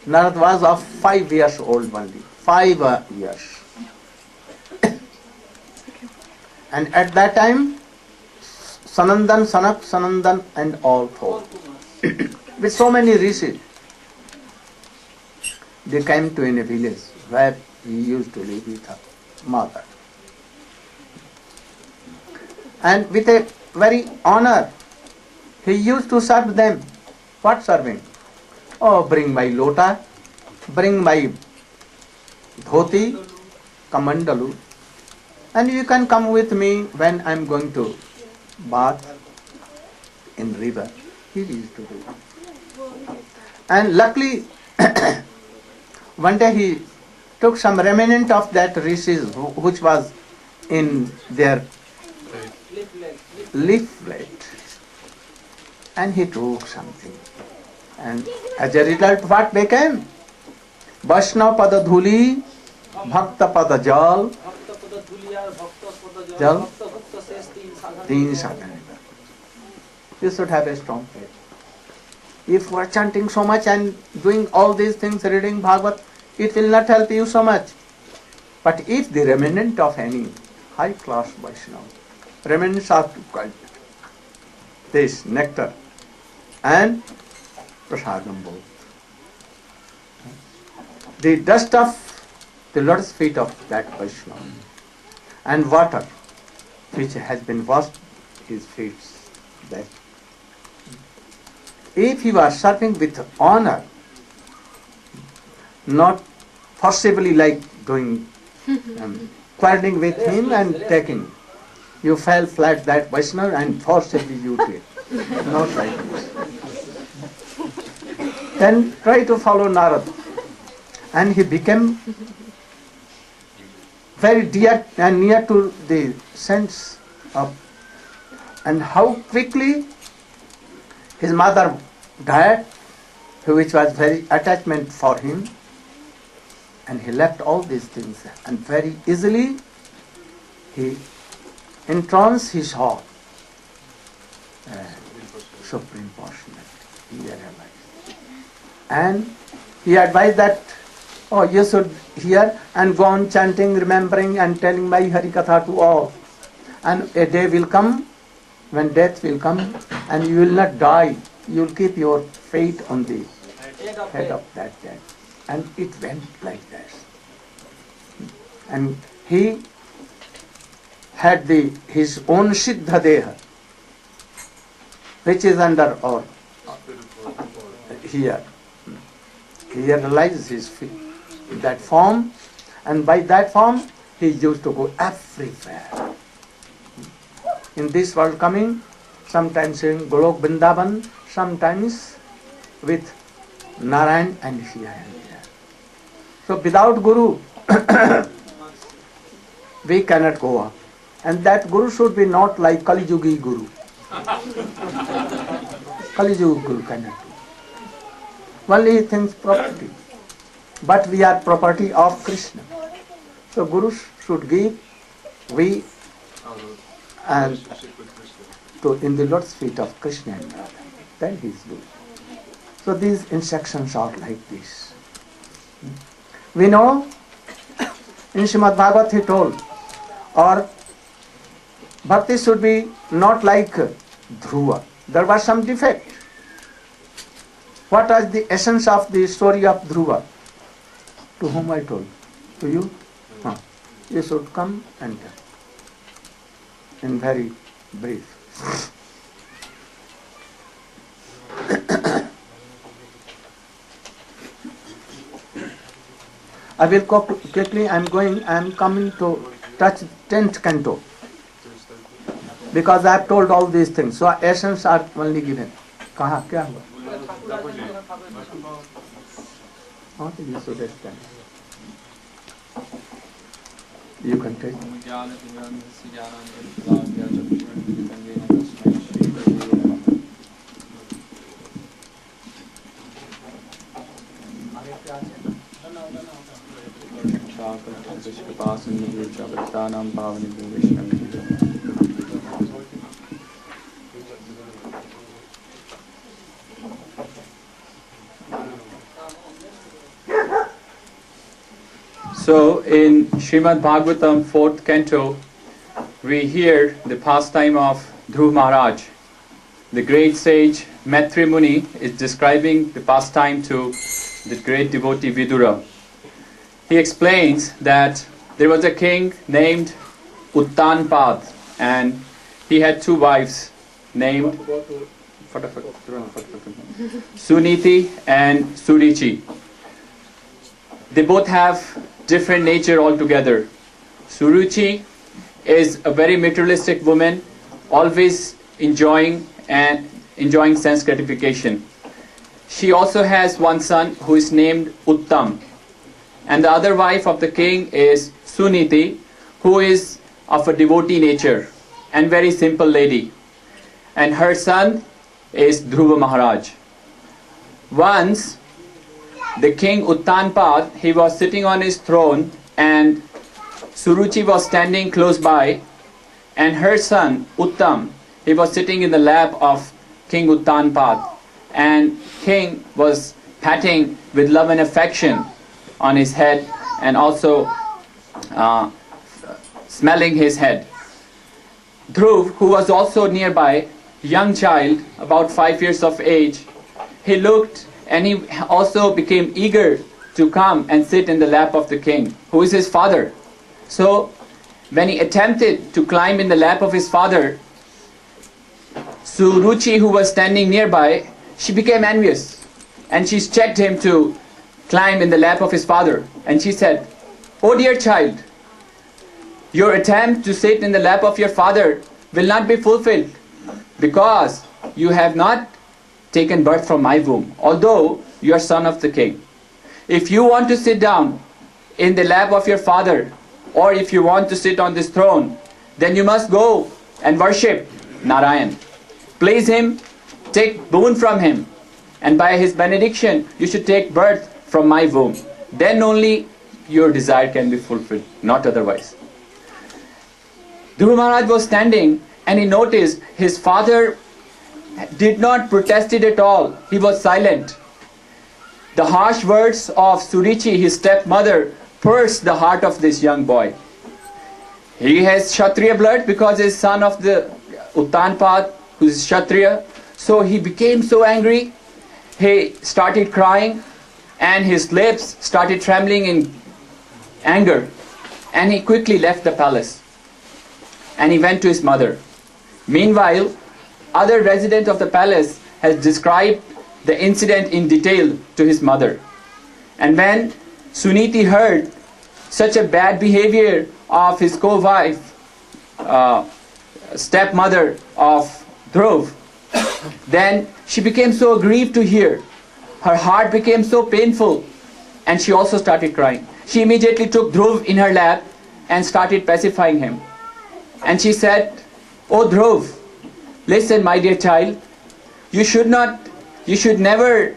Narad was of 5 years old only. 5 years. And at that time, Sanandan, Sanak, Sanandan and all four. With so many rishis. They came to in a village where he used to live with her mother. And with a very honor, he used to serve them. What serving? Oh, bring my lota, bring my dhoti, kamandalu, and you can come with me when I am going to bath in river. He used to do. And luckily, one day he took some remnant of that rishis which was in their leaflet, and he took something. And as a result, what became? वैष्णव पद धूली भक्त पद जल जल तीन साधन. You should have a strong faith. If you are chanting so much and doing all these things, reading Bhagavad, it will not help you so much. But if the remnant of any high class Vaishnava, remnants are called this nectar and prasadam both. The dust of the lotus feet of that Vaishnava and water which has been washed his feet, that if you are serving with honor, not forcibly like doing quarreling with him and taking, you fell flat that Vaishnava and forcibly you did. Not like this. Then try to follow Narada. And he became very dear and near to the sense of, and how quickly his mother died, which was very attachment for him, and he left all these things, and very easily he in trance he saw supreme personality. He realized, and he advised that, oh, you should hear and go on chanting, remembering and telling my Harikatha to all. And a day will come when death will come and you will not die. You will keep your fate on the head of that death. And it went like that. And he had his own Siddha Deha, which is under or here. He realizes his feet. That form, and by that form he used to go everywhere. In this world coming, sometimes in Golok Vrindavan, sometimes with Narayana and here and here. So without Guru, we cannot go up. And that Guru should be not like Kali Yugi Guru. Kali Yugi Guru cannot do. Only he thinks property. But we are property of Krishna. So Guru should give, we and to in the Lord's feet of Krishna and Radha. Then he is good. So these instructions are like this. We know in Srimad Bhagavat he told, or bhakti should be not like Dhruva. There was some defect. What was the essence of the story of Dhruva? To whom I told? To you? Huh. You should come and tell. In very brief. I will go quickly. I am coming to touch 10th canto. Because I have told all these things. So essence are only given. Kaha, kya hua? You should understand. You can take. So in Srimad Bhagavatam 4th canto, we hear the pastime of Dhruva Maharaj. The great sage Maitri Muni is describing the pastime to the great devotee Vidura. He explains that there was a king named Uttanpad and he had two wives named Suniti and Surichi. They both have different nature altogether. Suruchi is a very materialistic woman, always enjoying sense gratification. She also has one son who is named Uttam. And the other wife of the king is Suniti, who is of a devotee nature and very simple lady. And her son is Dhruva Maharaj. Once the king Uttanpad, he was sitting on his throne, and Suruchi was standing close by, and her son Uttam, he was sitting in the lap of King Uttanpad, and king was patting with love and affection on his head, and also smelling his head. Dhruv, who was also nearby, young child, about 5 years of age, he looked and he also became eager to come and sit in the lap of the king, who is his father. So when he attempted to climb in the lap of his father, Suruchi, who was standing nearby, she became envious, and she checked him to climb in the lap of his father, and she said, "Oh dear child, your attempt to sit in the lap of your father will not be fulfilled, because you have not taken birth from my womb, although you are son of the king. If you want to sit down in the lap of your father, or if you want to sit on this throne, then you must go and worship Narayana. Please him, take boon from him, and by his benediction you should take birth from my womb. Then only your desire can be fulfilled, not otherwise." Dhruv Maharaj was standing, and he noticed his father did not protest it at all. He was silent. The harsh words of Suruchi, his stepmother, pierced the heart of this young boy. He has Kshatriya blood because he is son of the Uttanpad, who is Kshatriya. So he became so angry, he started crying, and his lips started trembling in anger. And he quickly left the palace, and he went to his mother. Meanwhile, other resident of the palace has described the incident in detail to his mother. And when Suniti heard such a bad behavior of his co-wife, stepmother of Dhruv, then she became so grieved to hear. Her heart became so painful, and she also started crying. She immediately took Dhruv in her lap and started pacifying him. And she said, "Oh Dhruv, listen, my dear child, you should never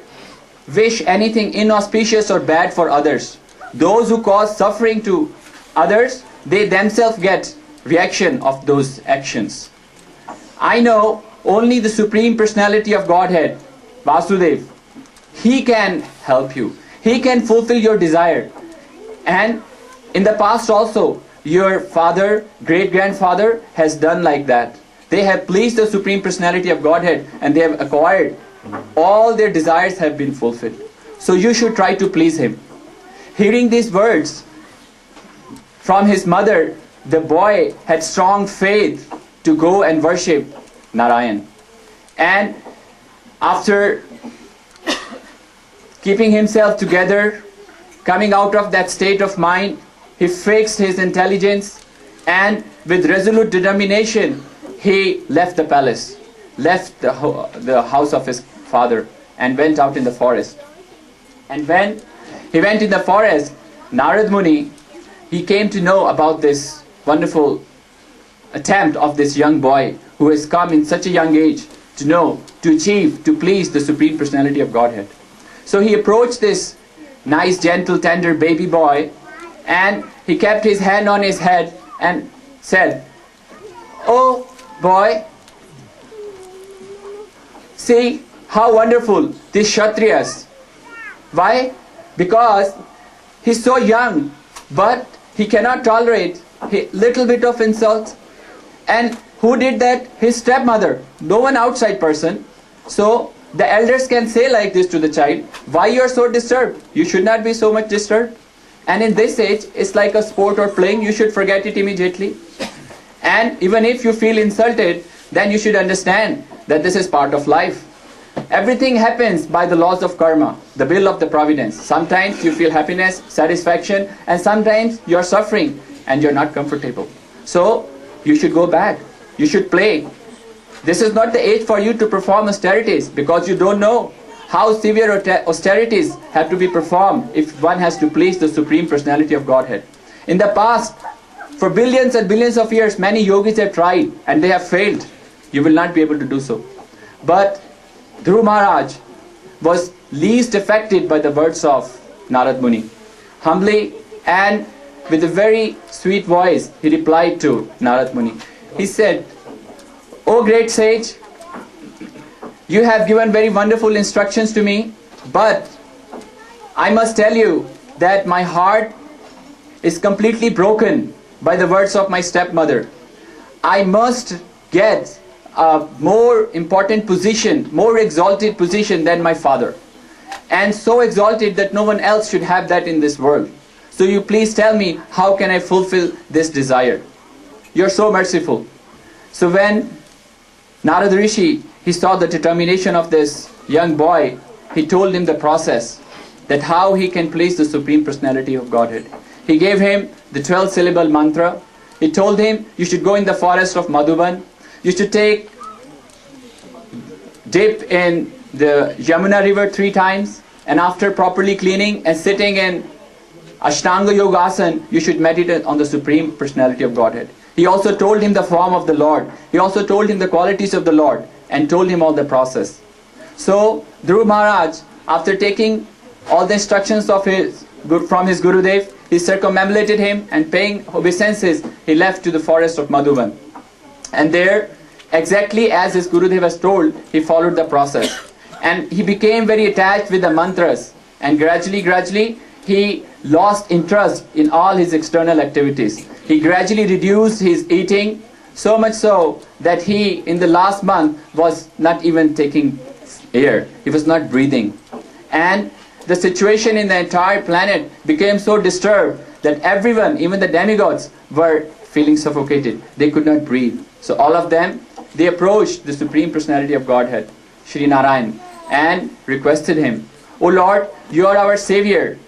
wish anything inauspicious or bad for others. Those who cause suffering to others, they themselves get reaction of those actions. I know only the Supreme Personality of Godhead, Vasudev, He can help you. He can fulfill your desire. And in the past also, your father, great-grandfather has done like that. They have pleased the Supreme Personality of Godhead, and they have acquired. All their desires have been fulfilled. So you should try to please Him." Hearing these words from his mother, the boy had strong faith to go and worship Narayan. And after keeping himself together, coming out of that state of mind, he fixed his intelligence, and with resolute determination, he left the palace, left the house of his father, and went out in the forest. And when he went in the forest, Narad Muni, he came to know about this wonderful attempt of this young boy who has come in such a young age to know, to achieve, to please the Supreme Personality of Godhead. So he approached this nice, gentle, tender baby boy, and he kept his hand on his head and said, "Oh boy, see how wonderful these Kshatriyas." Why? Because he's so young, but he cannot tolerate a little bit of insult. And who did that? His stepmother, no one outside person. So the elders can say like this to the child, "Why you are so disturbed? You should not be so much disturbed. And in this age, it's like a sport or playing, you should forget it immediately. And even if you feel insulted, then you should understand that this is part of life. Everything happens by the laws of karma, the will of the providence. Sometimes you feel happiness, satisfaction, and sometimes you are suffering and you're not comfortable. So you should go back. You should play. This is not the age for you to perform austerities, because you don't know how severe austerities have to be performed if one has to please the Supreme Personality of Godhead. In the past, for billions and billions of years, many yogis have tried and they have failed. You will not be able to do so. But Dhruv Maharaj was least affected by the words of Narad Muni. Humbly and with a very sweet voice, he replied to Narad Muni. He said, "O great sage, you have given very wonderful instructions to me, but I must tell you that my heart is completely broken by the words of my stepmother. I must get a more important position, more exalted position than my father, and so exalted that no one else should have that in this world. So you please tell me, how can I fulfill this desire? You're so merciful." So when Narad Rishi, he saw the determination of this young boy, he told him the process, that how he can please the Supreme Personality of Godhead. He gave him the 12-syllable mantra. He told him, you should go in the forest of Madhuban, you should dip in the Yamuna river 3 times, and after properly cleaning and sitting in Ashtanga Yogasana, you should meditate on the Supreme Personality of Godhead. He also told him the form of the Lord. He also told him the qualities of the Lord and told him all the process. So Dhruv Maharaj, after taking all the instructions of from his Gurudev, he circumambulated him, and paying obeisances, he left to the forest of Madhuban. And there, exactly as his Gurudev has told, he followed the process. And he became very attached with the mantras, and gradually, he lost interest in all his external activities. He gradually reduced his eating, so much so that he, in the last month, was not even taking air. He was not breathing. And the situation in the entire planet became so disturbed that everyone, even the demigods, were feeling suffocated. They could not breathe. So all of them, they approached the Supreme Personality of Godhead, Shri Narayana, and requested him, "O Lord, you are our Savior.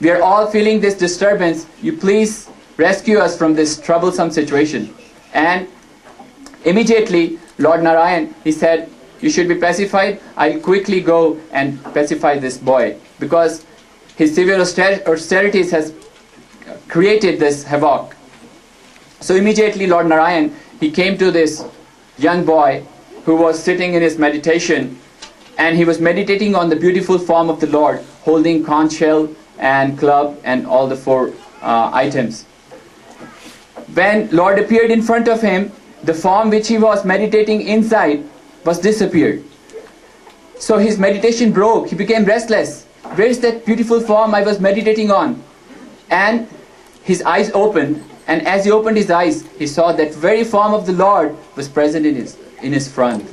We are all feeling this disturbance. You please rescue us from this troublesome situation." And immediately, Lord Narayana, he said, "You should be pacified. I'll quickly go and pacify this boy, because his severe austerities has created this havoc." So immediately Lord Narayana, he came to this young boy who was sitting in his meditation, and he was meditating on the beautiful form of the Lord, holding conch shell and club and all the 4 items. When Lord appeared in front of him, the form which he was meditating inside was disappeared. So his meditation broke. He became restless. Where is that beautiful form I was meditating on? And his eyes opened, and as he opened his eyes, he saw that very form of the Lord was present in his front.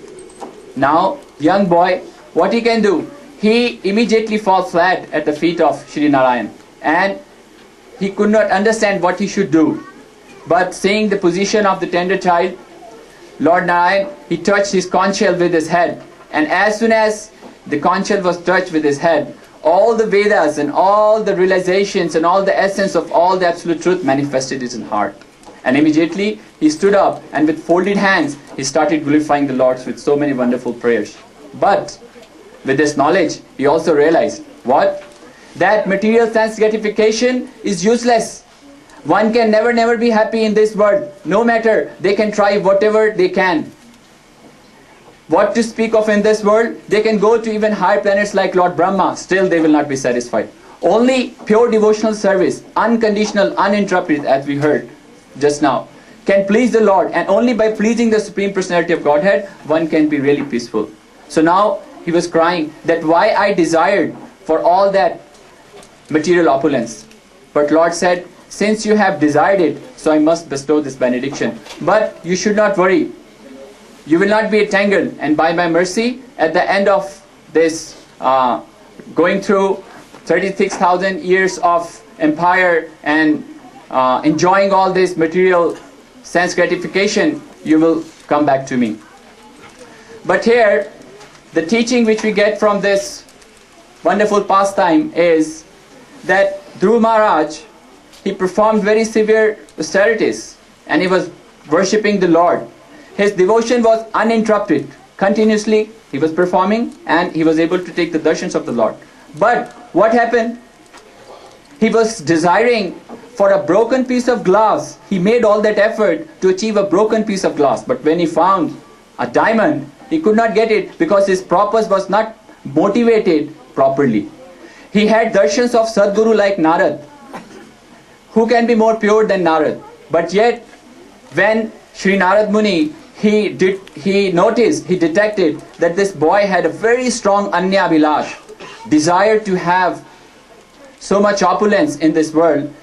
Now, young boy, what he can do? He immediately falls flat at the feet of Shri Narayana, and he could not understand what he should do. But seeing the position of the tender child, Lord Narayana, he touched his conch shell with his head, and as soon as the conch shell was touched with his head, all the Vedas and all the realizations and all the essence of all the absolute truth manifested in his heart. And immediately he stood up, and with folded hands he started glorifying the Lord with so many wonderful prayers. But with this knowledge, he also realized what? That material sense gratification is useless. One can never be happy in this world, no matter they can try whatever they can. What to speak of in this world? They can go to even higher planets like Lord Brahma, still they will not be satisfied. Only pure devotional service, unconditional, uninterrupted, as we heard just now, can please the Lord, and only by pleasing the Supreme Personality of Godhead, one can be really peaceful. So now he was crying that why I desired for all that material opulence. But Lord said, since you have desired it, so I must bestow this benediction. But you should not worry. You will not be entangled, and by my mercy, at the end of this going through 36,000 years of empire and enjoying all this material sense gratification, you will come back to me. But here, the teaching which we get from this wonderful pastime is that Dhruv Maharaj, he performed very severe austerities, and he was worshipping the Lord. His devotion was uninterrupted. Continuously he was performing, and he was able to take the darshans of the Lord. But what happened? He was desiring for a broken piece of glass. He made all that effort to achieve a broken piece of glass. But when he found a diamond, he could not get it, because his purpose was not motivated properly. He had darshans of Sadguru like Narad. Who can be more pure than Narad? But yet, when Sri Narad Muni, he detected that this boy had a very strong Anya Abhilash, desire to have so much opulence in this world.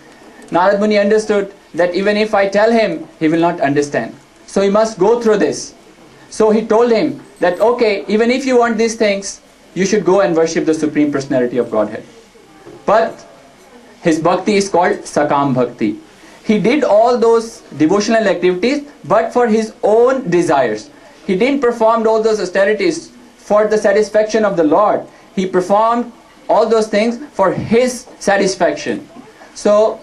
Narad Muni understood that even if I tell him, he will not understand. So he must go through this. So he told him that, okay, even if you want these things, you should go and worship the Supreme Personality of Godhead. But his bhakti is called Sakam Bhakti. He did all those devotional activities, but for his own desires. He didn't perform all those austerities for the satisfaction of the Lord. He performed all those things for his satisfaction. So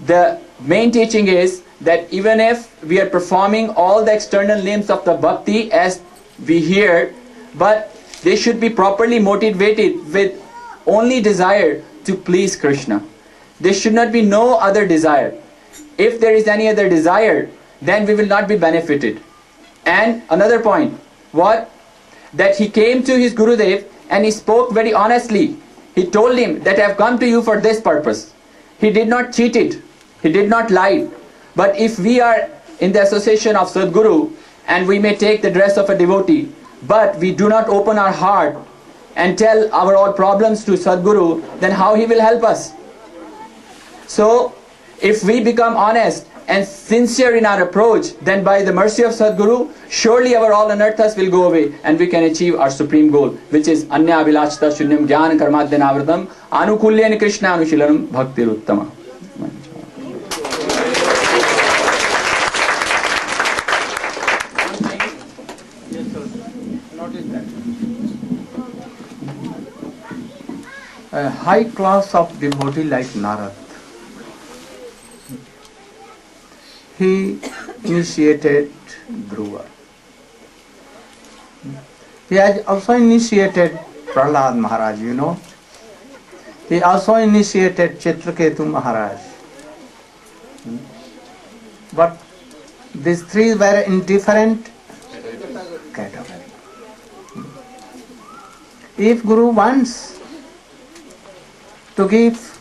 the main teaching is that even if we are performing all the external limbs of the bhakti as we hear, but they should be properly motivated with only desire to please Krishna. There should not be no other desire. If there is any other desire, then we will not be benefited. And another point, what? That he came to his Gurudev and he spoke very honestly. He told him that I have come to you for this purpose. He did not cheat it. He did not lie. But if we are in the association of Sadguru and we may take the dress of a devotee, but we do not open our heart and tell our all problems to Sadguru, then how he will help us? So, if we become honest and sincere in our approach, then by the mercy of Sadguru, surely our all anarthas will go away and we can achieve our supreme goal, which is Anya Abhilashta Shunyam Jnana Karmadhyanavratam Anukulyan Krishna Anushilanam Bhakti Ruttama. A high class of devotee like Narad, he initiated Dhruva. He has also initiated Prahlad Maharaj, you know. He also initiated Chitraketu Maharaj. But these three were in different categories. If Guru wants to give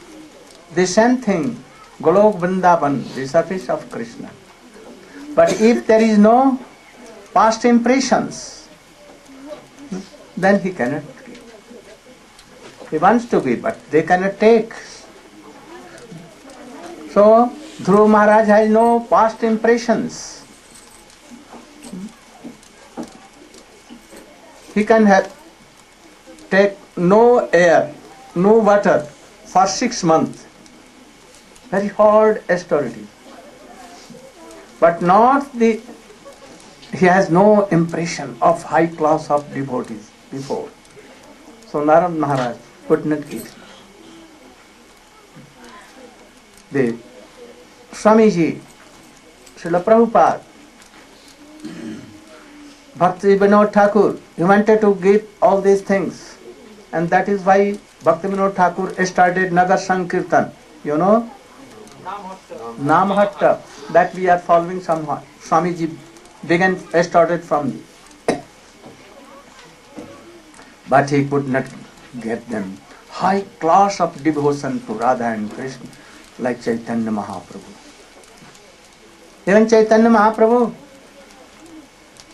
the same thing, Golok Vrindavan, the surface of Krishna. But if there is no past impressions, then he cannot give. He wants to give, but they cannot take. So, Dhruva Maharaj has no past impressions. He can take no air, no water for 6 months. Very hard austerity. But he has no impression of high class of devotees before. So Narayana Maharaj could not give. The Swamiji, Srila Prabhupada, Bhakti Vinod Thakur, he wanted to give all these things. And that is why Bhakti Vinod Thakur started Nagar Sankirtan. You know? Namhatta. That we are following somehow. Swamiji started from. But he could not get them. High class of devotion to Radha and Krishna, like Chaitanya Mahaprabhu. Even Chaitanya Mahaprabhu,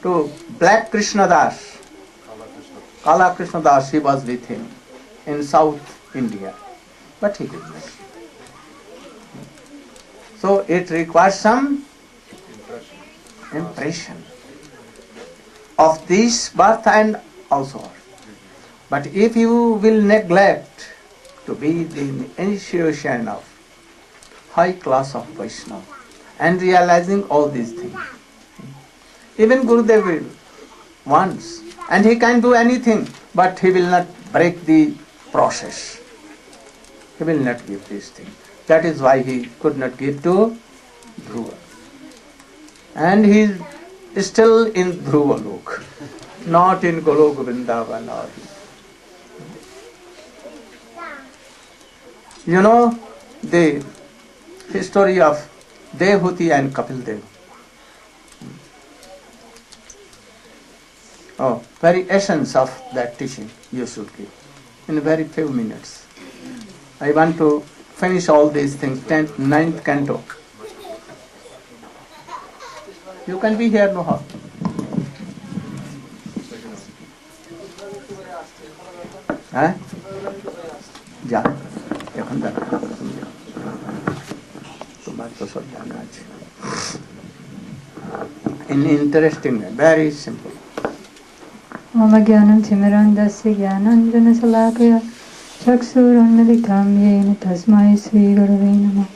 to Black Krishna Das, Kala Krishna Das, he was with him in South India. But he did not. So it requires some impression of this birth and also. But if you will neglect to be the initiation of high class of Vaishnava and realizing all these things, even Gurudev will once, and he can do anything, but he will not break the process. He will not give this thing. That is why he could not give to Dhruva. And he is still in Dhruva Lok, not in Golok Vrindavan or. You know the history of Devhuti and Kapil Dev. Oh, very essence of that teaching you should give. in very few minutes. I want to finish all these things, 10th, 9th canto. You can be here, no harm. হ্যাঁ যা এখন দেখা তোমার তো সব জানা আছে interesting, very simple. Om Gyanam Timirandasya Gyananjana Salakaya Chaksurunmilitam Yena Tasmai Sri Gurave Namah.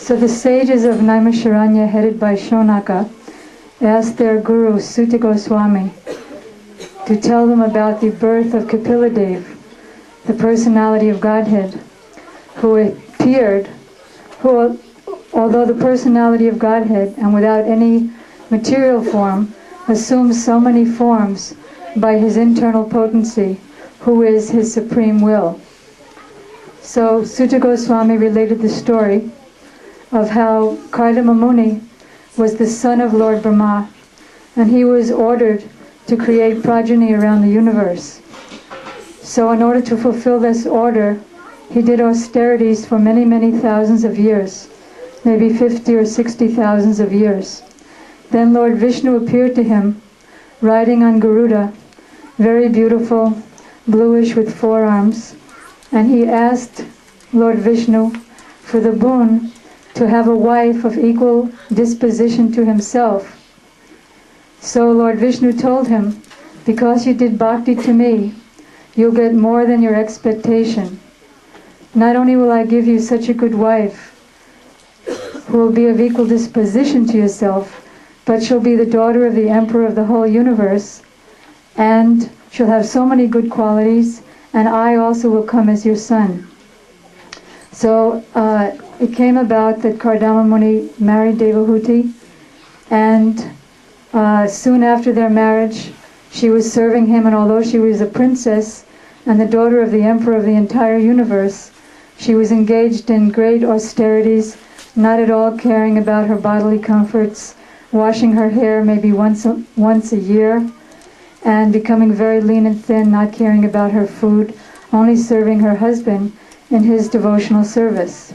So the sages of Naimisharanya, headed by Shonaka, asked their guru Sutta Goswami to tell them about the birth of Kapiladev, the personality of Godhead, who appeared, who, although the personality of Godhead and without any material form, assumes so many forms by his internal potency, who is his supreme will. So Sutta Goswami related the story of how Kardama Muni was the son of Lord Brahma, and he was ordered to create progeny around the universe. So in order to fulfill this order, he did austerities for many, many thousands of years, maybe 50 or 60,000 of years. Then Lord Vishnu appeared to him, riding on Garuda, very beautiful, bluish with 4 arms, and he asked Lord Vishnu for the boon to have a wife of equal disposition to himself. So Lord Vishnu told him, because you did bhakti to me, you'll get more than your expectation. Not only will I give you such a good wife, who will be of equal disposition to yourself, but she'll be the daughter of the emperor of the whole universe, and she'll have so many good qualities, and I also will come as your son. So it came about that Kardama Muni married Devahuti, and soon after their marriage, she was serving him, and although she was a princess and the daughter of the emperor of the entire universe, she was engaged in great austerities, not at all caring about her bodily comforts, washing her hair maybe once a year, and becoming very lean and thin, not caring about her food, only serving her husband in his devotional service.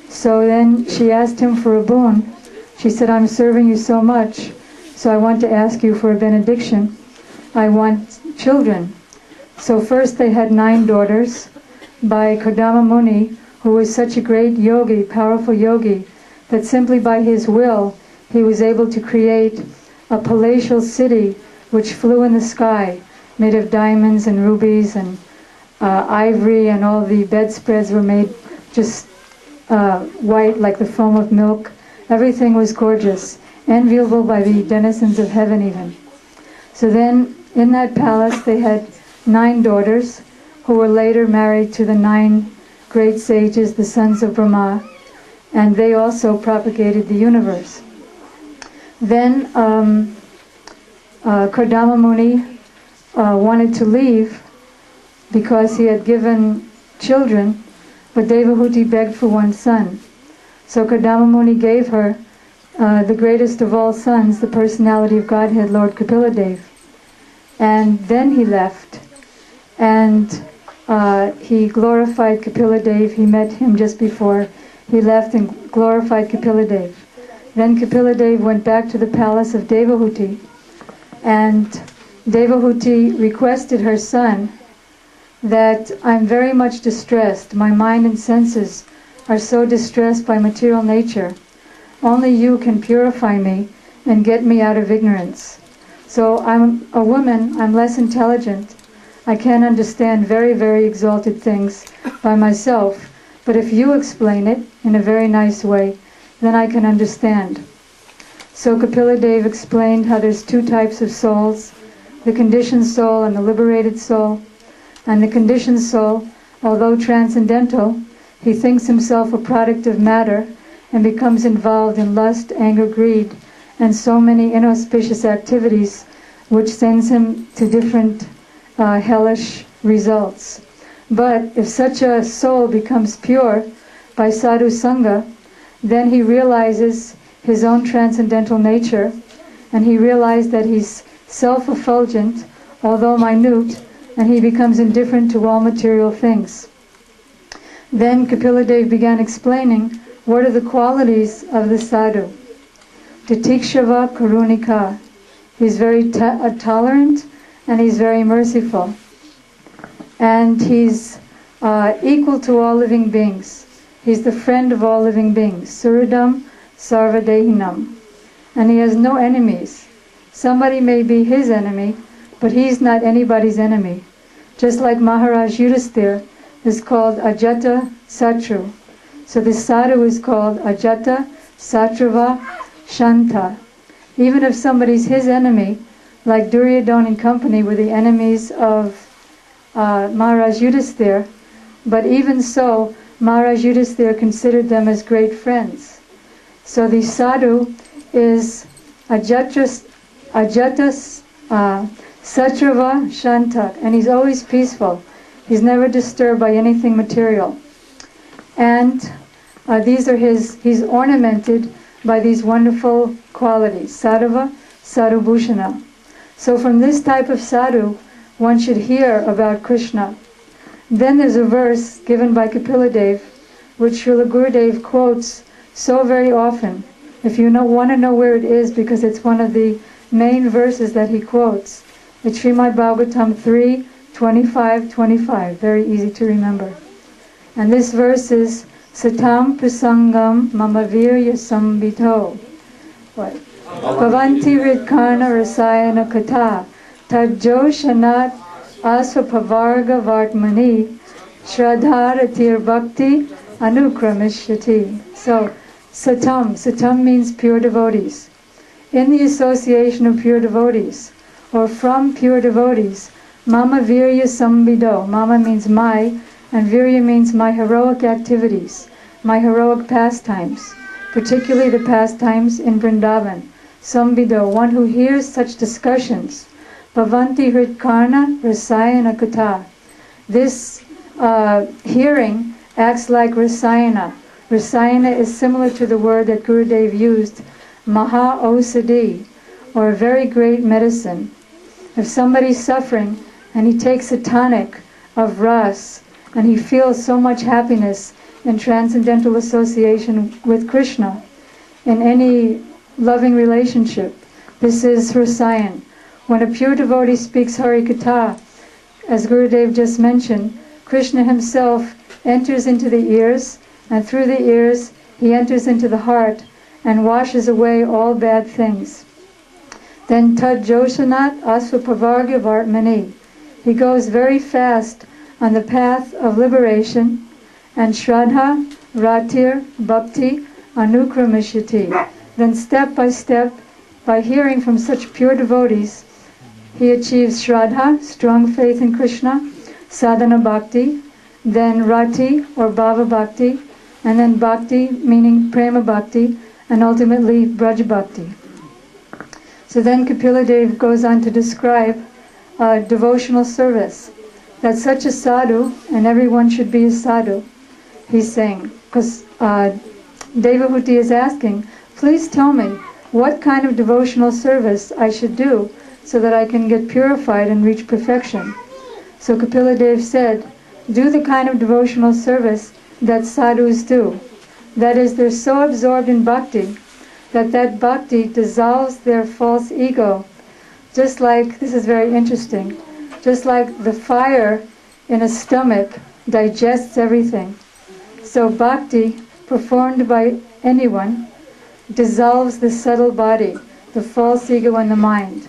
So then she asked him for a boon. She said, I'm serving you so much, so I want to ask you for a benediction. I want children. So first they had 9 daughters by Kardama Muni, who was such a great yogi, powerful yogi, that simply by his will he was able to create a palatial city which flew in the sky, made of diamonds and rubies and ivory, and all the bedspreads were made just white like the foam of milk. Everything was gorgeous, enviable by the denizens of heaven even. So then in that palace they had 9 daughters who were later married to the 9 great sages, the sons of Brahma, and they also propagated the universe. Then Kardama Muni wanted to leave because he had given children, but Devahuti begged for one son. So Kardama Muni gave her the greatest of all sons, the personality of Godhead, Lord Kapiladev. And then he left, and he glorified Kapiladev. He met him just before he left and glorified Kapiladev. Then Kapiladev went back to the palace of Devahuti, and Devahuti requested her son that I'm very much distressed. My mind and senses are so distressed by material nature. Only you can purify me and get me out of ignorance. So I'm a woman, I'm less intelligent. I can't understand very, very exalted things by myself. But if you explain it in a very nice way, then I can understand. So Kapiladev explained how there's 2 types of souls, the conditioned soul and the liberated soul. And the conditioned soul, although transcendental, he thinks himself a product of matter and becomes involved in lust, anger, greed, and so many inauspicious activities which sends him to different hellish results. But if such a soul becomes pure by sadhu sangha, then he realizes his own transcendental nature, and he realized that he's self-effulgent, although minute, and he becomes indifferent to all material things. Then Kapiladev began explaining what are the qualities of the sadhu. Titikshava karunika. He's very tolerant and he's very merciful. And he's equal to all living beings. He's the friend of all living beings. Suradam sarvadehinam. And he has no enemies. Somebody may be his enemy, but he's not anybody's enemy. Just like Maharaj Yudhisthira is called Ajata Satru. So the sadhu is called Ajata Satruva Shanta. Even if somebody's his enemy, like Duryodhana and company were the enemies of Maharaj Yudhisthira, but even so, Maharaj Yudhisthira considered them as great friends. So the sadhu is Ajata Satrava Shanta, and he's always peaceful. He's never disturbed by anything material. And he's ornamented by these wonderful qualities, Sadhava, Sadhubhushana. So from this type of sadhu, one should hear about Krishna. Then there's a verse given by Kapiladev, which Srila Gurudev quotes so very often. If you want to know where it is, because it's one of the main verses that he quotes, it's Srimad Bhagavatam 3:25-25, very easy to remember. And this verse is Satam Prasangam Mamavirya Sambhito. What? Bhavanti Ridkarna Rasayana Kata Tajoshanat Asvapavarga Vartmani Shraddharatir Bhakti Anukramishyati. So, Satam means pure devotees. In the association of pure devotees, or from pure devotees, Mama Virya Sambhido. Mama means my, and Virya means my heroic activities, my heroic pastimes, particularly the pastimes in Vrindavan. Sambhido, one who hears such discussions. Bhavanti Hritkarna Rasayana Kata. This hearing acts like Rasayana. Rasayana is similar to the word that Gurudev used, Maha Osadi, or a very great medicine. If somebody's suffering and he takes a tonic of ras and he feels so much happiness in transcendental association with Krishna, in any loving relationship, this is Rasayan. When a pure devotee speaks Harikatha, as Gurudev just mentioned, Krishna himself enters into the ears, and through the ears he enters into the heart and washes away all bad things. Then Tad Joshanat Asvapavarga Vartmani. He goes very fast on the path of liberation, and Shraddha, Ratir, Bhakti, Anukramishyati. Then step by step, by hearing from such pure devotees, he achieves Shraddha, strong faith in Krishna, Sadhana Bhakti, then Rati or Bhava Bhakti, and then Bhakti meaning Prema Bhakti, and ultimately Braj Bhakti. So then Kapiladev goes on to describe devotional service, that such a sadhu, and everyone should be a sadhu, he's saying, because Devahuti is asking, please tell me what kind of devotional service I should do so that I can get purified and reach perfection. So Kapiladev said, do the kind of devotional service that sadhus do. That is, they're so absorbed in bhakti that bhakti dissolves their false ego. Just like, this is very interesting, just like the fire in a stomach digests everything. So bhakti, performed by anyone, dissolves the subtle body, the false ego and the mind.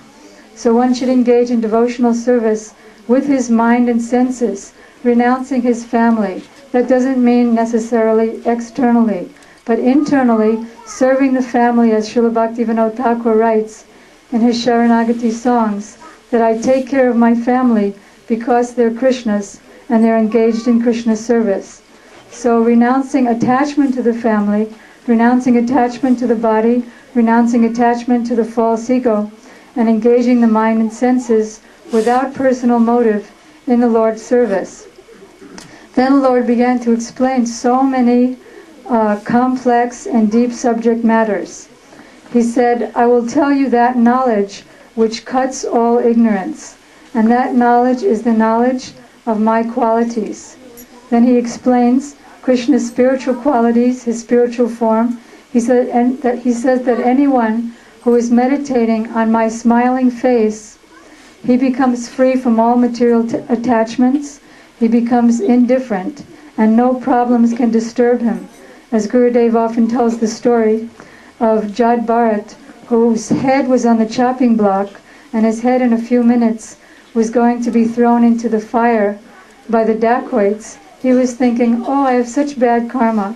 So one should engage in devotional service with his mind and senses, renouncing his family. That doesn't mean necessarily externally, but internally serving the family, as Srila Bhaktivinoda Thakur writes in his Sharanagati songs, that I take care of my family because they're Krishna's and they're engaged in Krishna's service. So renouncing attachment to the family, renouncing attachment to the body, renouncing attachment to the false ego, and engaging the mind and senses without personal motive in the Lord's service. Then the Lord began to explain so many complex and deep subject matters. He said, I will tell you that knowledge which cuts all ignorance. and that knowledge is the knowledge of my qualities. Then he explains Krishna's spiritual qualities, his spiritual form. He says that anyone who is meditating on my smiling face, he becomes free from all material attachments, he becomes indifferent, and no problems can disturb him. As Gurudev often tells the story of Jad Bharat, whose head was on the chopping block, and his head in a few minutes was going to be thrown into the fire by the dacoits. He was thinking, oh, I have such bad karma,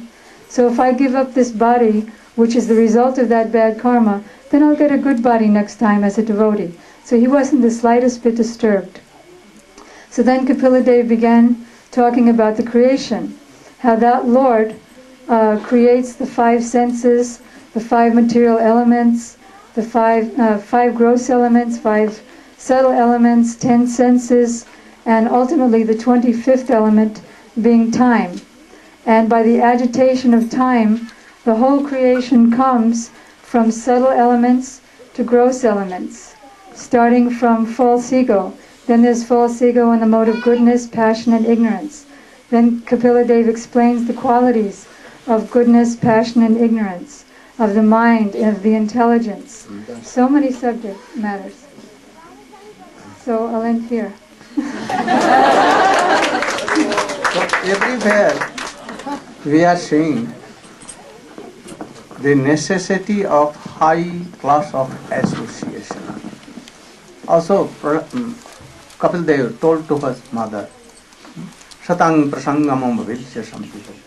so if I give up this body, which is the result of that bad karma, then I'll get a good body next time as a devotee. So he wasn't the slightest bit disturbed. So then Kapila Dev began talking about the creation, how that Lord creates the 5 senses, the 5 material elements, the 5 gross elements, 5 subtle elements, 10 senses, and ultimately the 25th element being time. And by the agitation of time, the whole creation comes from subtle elements to gross elements, starting from false ego. Then there's false ego in the mode of goodness, passion, and ignorance. Then Kapila Dev explains the qualities of goodness, passion, and ignorance, of the mind, of the intelligence. So many subject matters. So I'll end here. So everywhere we are seeing the necessity of high class of association. Also, Kapil Dev told to his mother, Satang prasangamam vilsya sampitam.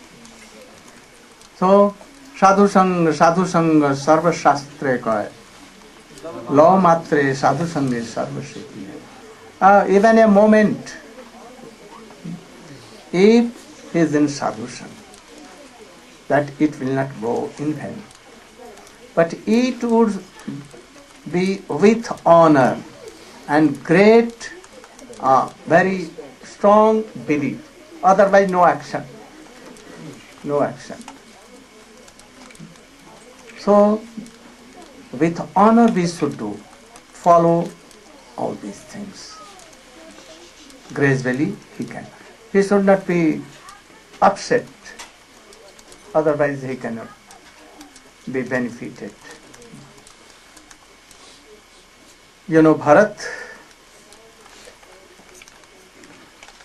So, sadhu sang sarva shastre kaya, law matre sadhu sange sarva siddhi. Even a moment, if he is in sadhu sang, that it will not go in vain. But it would be with honor and great, very strong belief. Otherwise, no action. No action. So, with honor we should do, follow all these things. Gradually he can. He should not be upset. Otherwise he cannot be benefited. You know, Bharat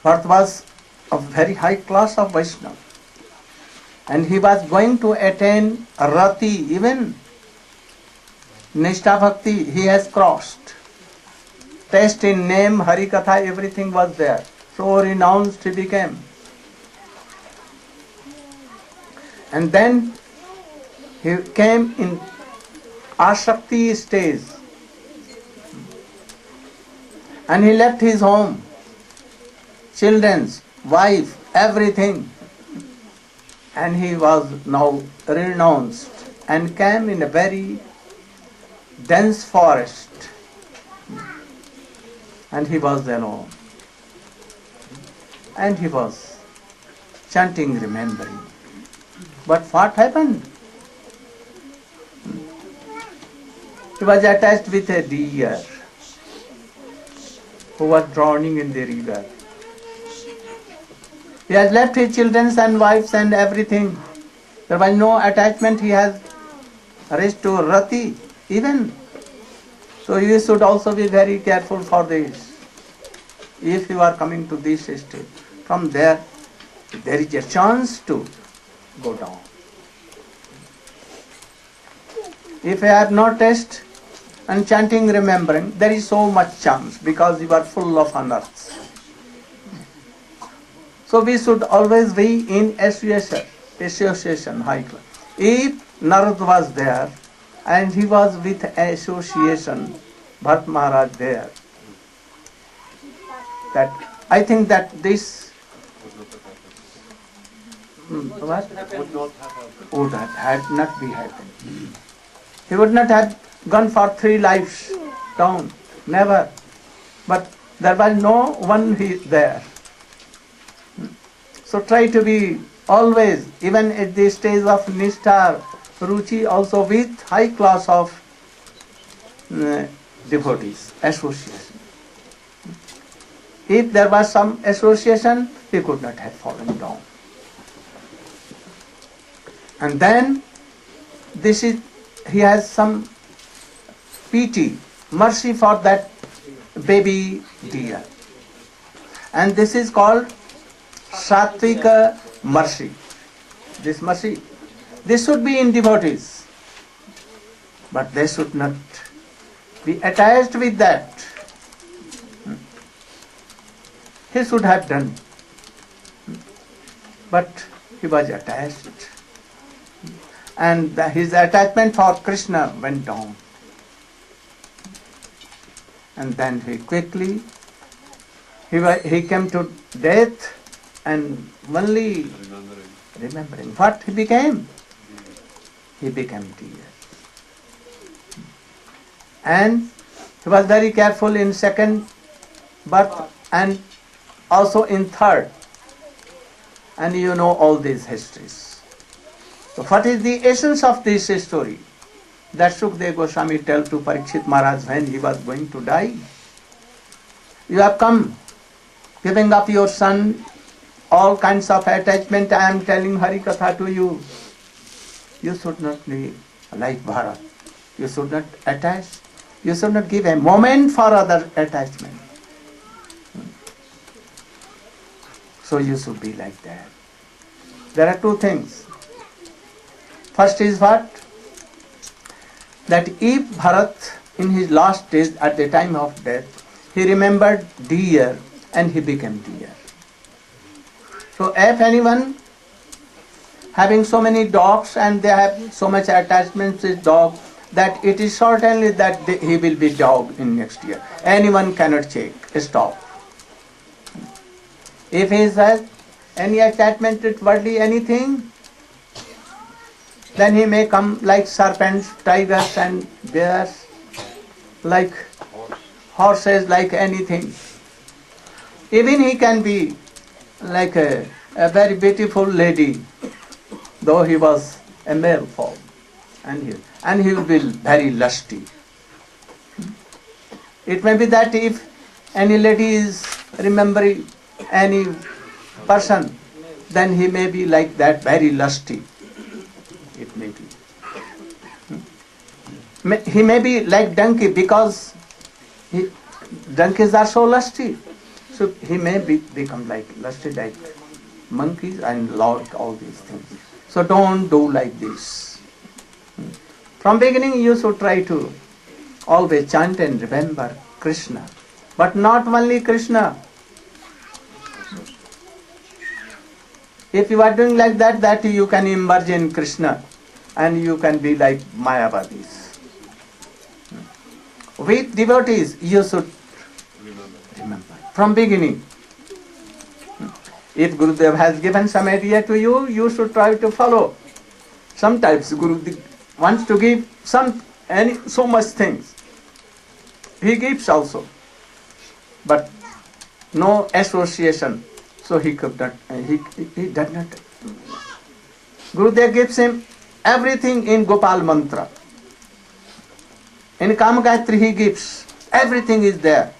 was of very high class of Vaishnava, and he was going to attain Rati, even Nishtha Bhakti he has crossed. Taste in name, Hari Katha, everything was there. So renounced he became. And then he came in Ashakti stage. And he left his home, children's, wife, everything. And he was now renounced and came in a very dense forest. And he was alone. And he was chanting, remembering. But what happened? He was attached with a deer who was drowning in the river. He has left his children and wives and everything. There was no attachment. He has reached to Rati even. So you should also be very careful for this. If you are coming to this stage, from there is a chance to go down. If you have no taste and chanting, remembering, there is so much chance because you are full of unearths. So we should always be in association, high class. If Narad was there and he was with association, Bharat Maharaj there, that I think that this what? Would had not be happened. He would not have gone for 3 lives down, never. But there was no one there. So try to be always, even at the stage of Nishtha, Ruchi, also with high class of devotees, association. If there was some association, he could not have fallen down. And then he has some pity, mercy for that baby deer. And this is called Satvika mercy. This mercy. This should be in devotees. But they should not be attached with that. He should have done. But he was attached. And his attachment for Krishna went down. And then he quickly, he came to death and only remembering. What he became? He became deer. And he was very careful in second birth and also in third. And you know all these histories. So what is the essence of this story? That Sukadeva Goswami tell to Parikshit Maharaj when he was going to die. You have come, giving up your son, all kinds of attachment. I am telling Hari Katha to you. You should not be like Bharat. You should not attach. You should not give a moment for other attachment. So you should be like that. There are two things. First is what? That if Bharat in his last days at the time of death, he remembered deer and he became deer. So if anyone having so many dogs and they have so much attachment with dog, that it is certainly that he will be dog in next year. Anyone cannot check, stop. If he has any attachment with worldly anything, then he may come like serpents, tigers and bears, like horses, like anything. Even he can be like a very beautiful lady, though he was a male form, and he will be very lusty. It may be that if any lady is remembering any person, then he may be like that, very lusty. It may be. He may be like donkey because donkeys are so lusty. So he may become like lusty like monkeys and like all these things. So don't do like this. From beginning you should try to always chant and remember Krishna. But not only Krishna. If you are doing like that, that you can emerge in Krishna and you can be like Mayavadis. With devotees, you should remember from beginning. If Gurudev has given some idea to you, you should try to follow. Sometimes Gurudev wants to give so much things. He gives also, but no association. So he could not. He did not. Gurudev gives him everything in Gopal mantra. In Kama Gayatri he gives. Everything is there.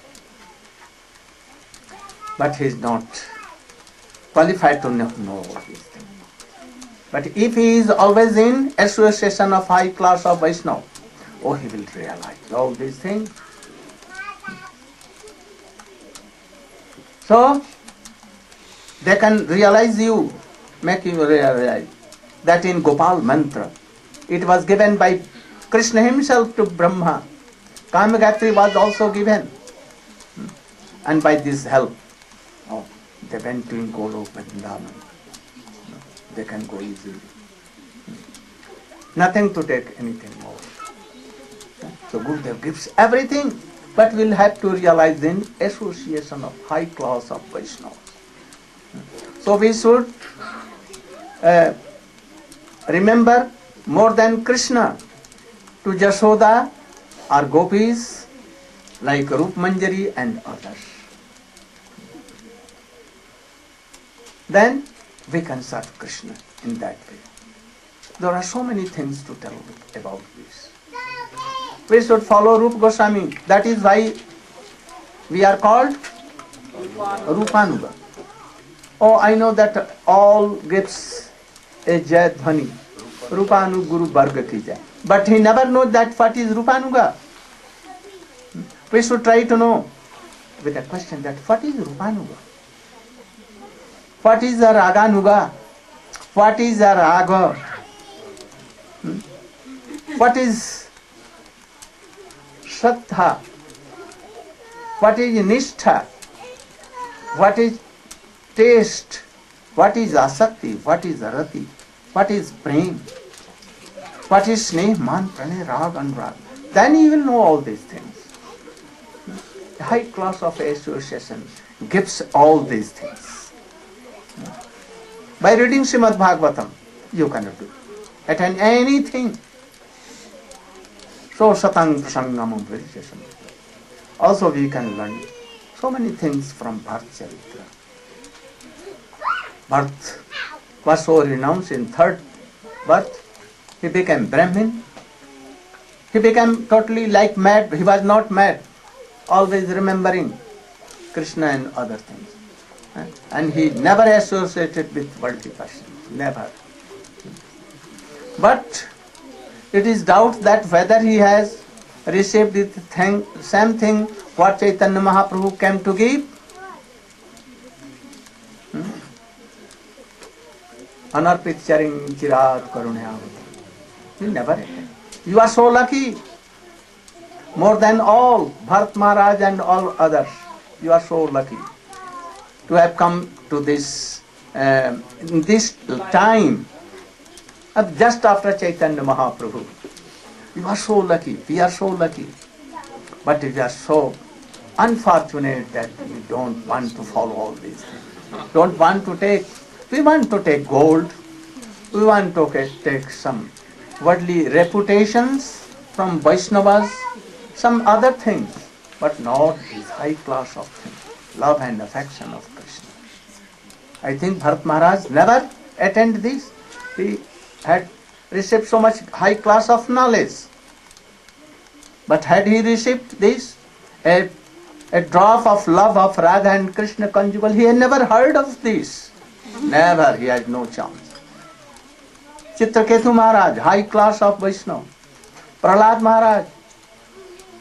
But he is not qualified to know all these things. But if he is always in association of high class of Vaishnava, he will realize all these things. So, they can realize you, make you realize that in Gopal mantra, it was given by Krishna himself to Brahma. Kama Gayatri was also given. And by this help, they went to Golok Vrindavan. They can go easily. Nothing to take anything more. So Gurudev gives everything, but we'll have to realize in association of high class of Vaishnavas. So we should remember more than Krishna to Jashoda or gopis like Rup Manjari and others. Then we can serve Krishna in that way. There are so many things to tell about this. We should follow Rupa Goswami. That is why we are called Rupanuga. Oh, I know that all gives a Jai Dhvani. Rupanu Guru Varga ki Jai. But he never knows that what is Rupanuga. We should try to know with a question that what is Rupanuga? What is the Raganuga? What is the Raga? What is Shraddha? What is Nishtha? What is taste? What is Asakti? What is Arati? What is Prem? What is Sneh, Man, Pranay, Rag, Anurag? Then you will know all these things. The high class of association gives all these things. By reading Srimad Bhagavatam, you cannot do. Attend anything. So Satang Sangam Vegetation. Also we can learn so many things from Bharat Charitra. Birth was so renounced in third birth. He became Brahmin. He became totally like mad. He was not mad. Always remembering Krishna and other things. And he never associated with worldly persons. Never. But it is doubt that whether he has received the same thing what Chaitanya Mahaprabhu came to give. Anarpit charing chirat karunya. He never attended. You are so lucky. More than all, Bharat Maharaj and all others. You are so lucky to have come to this in this time just after Chaitanya Mahaprabhu. You are so lucky. We are so lucky. But we are so unfortunate that we don't want to follow all these things. Don't want to take. We want to take gold. We want to take some worldly reputations from Vaishnavas, some other things, but not this high class of things, love and affection of Krishna. I think Bharat Maharaj never attended this. He had received so much high class of knowledge. But had he received this, a drop of love of Radha and Krishna conjugal, he had never heard of this. Never, he had no chance. Chitraketu Maharaj, high class of Vaishnava. Prahlad Maharaj,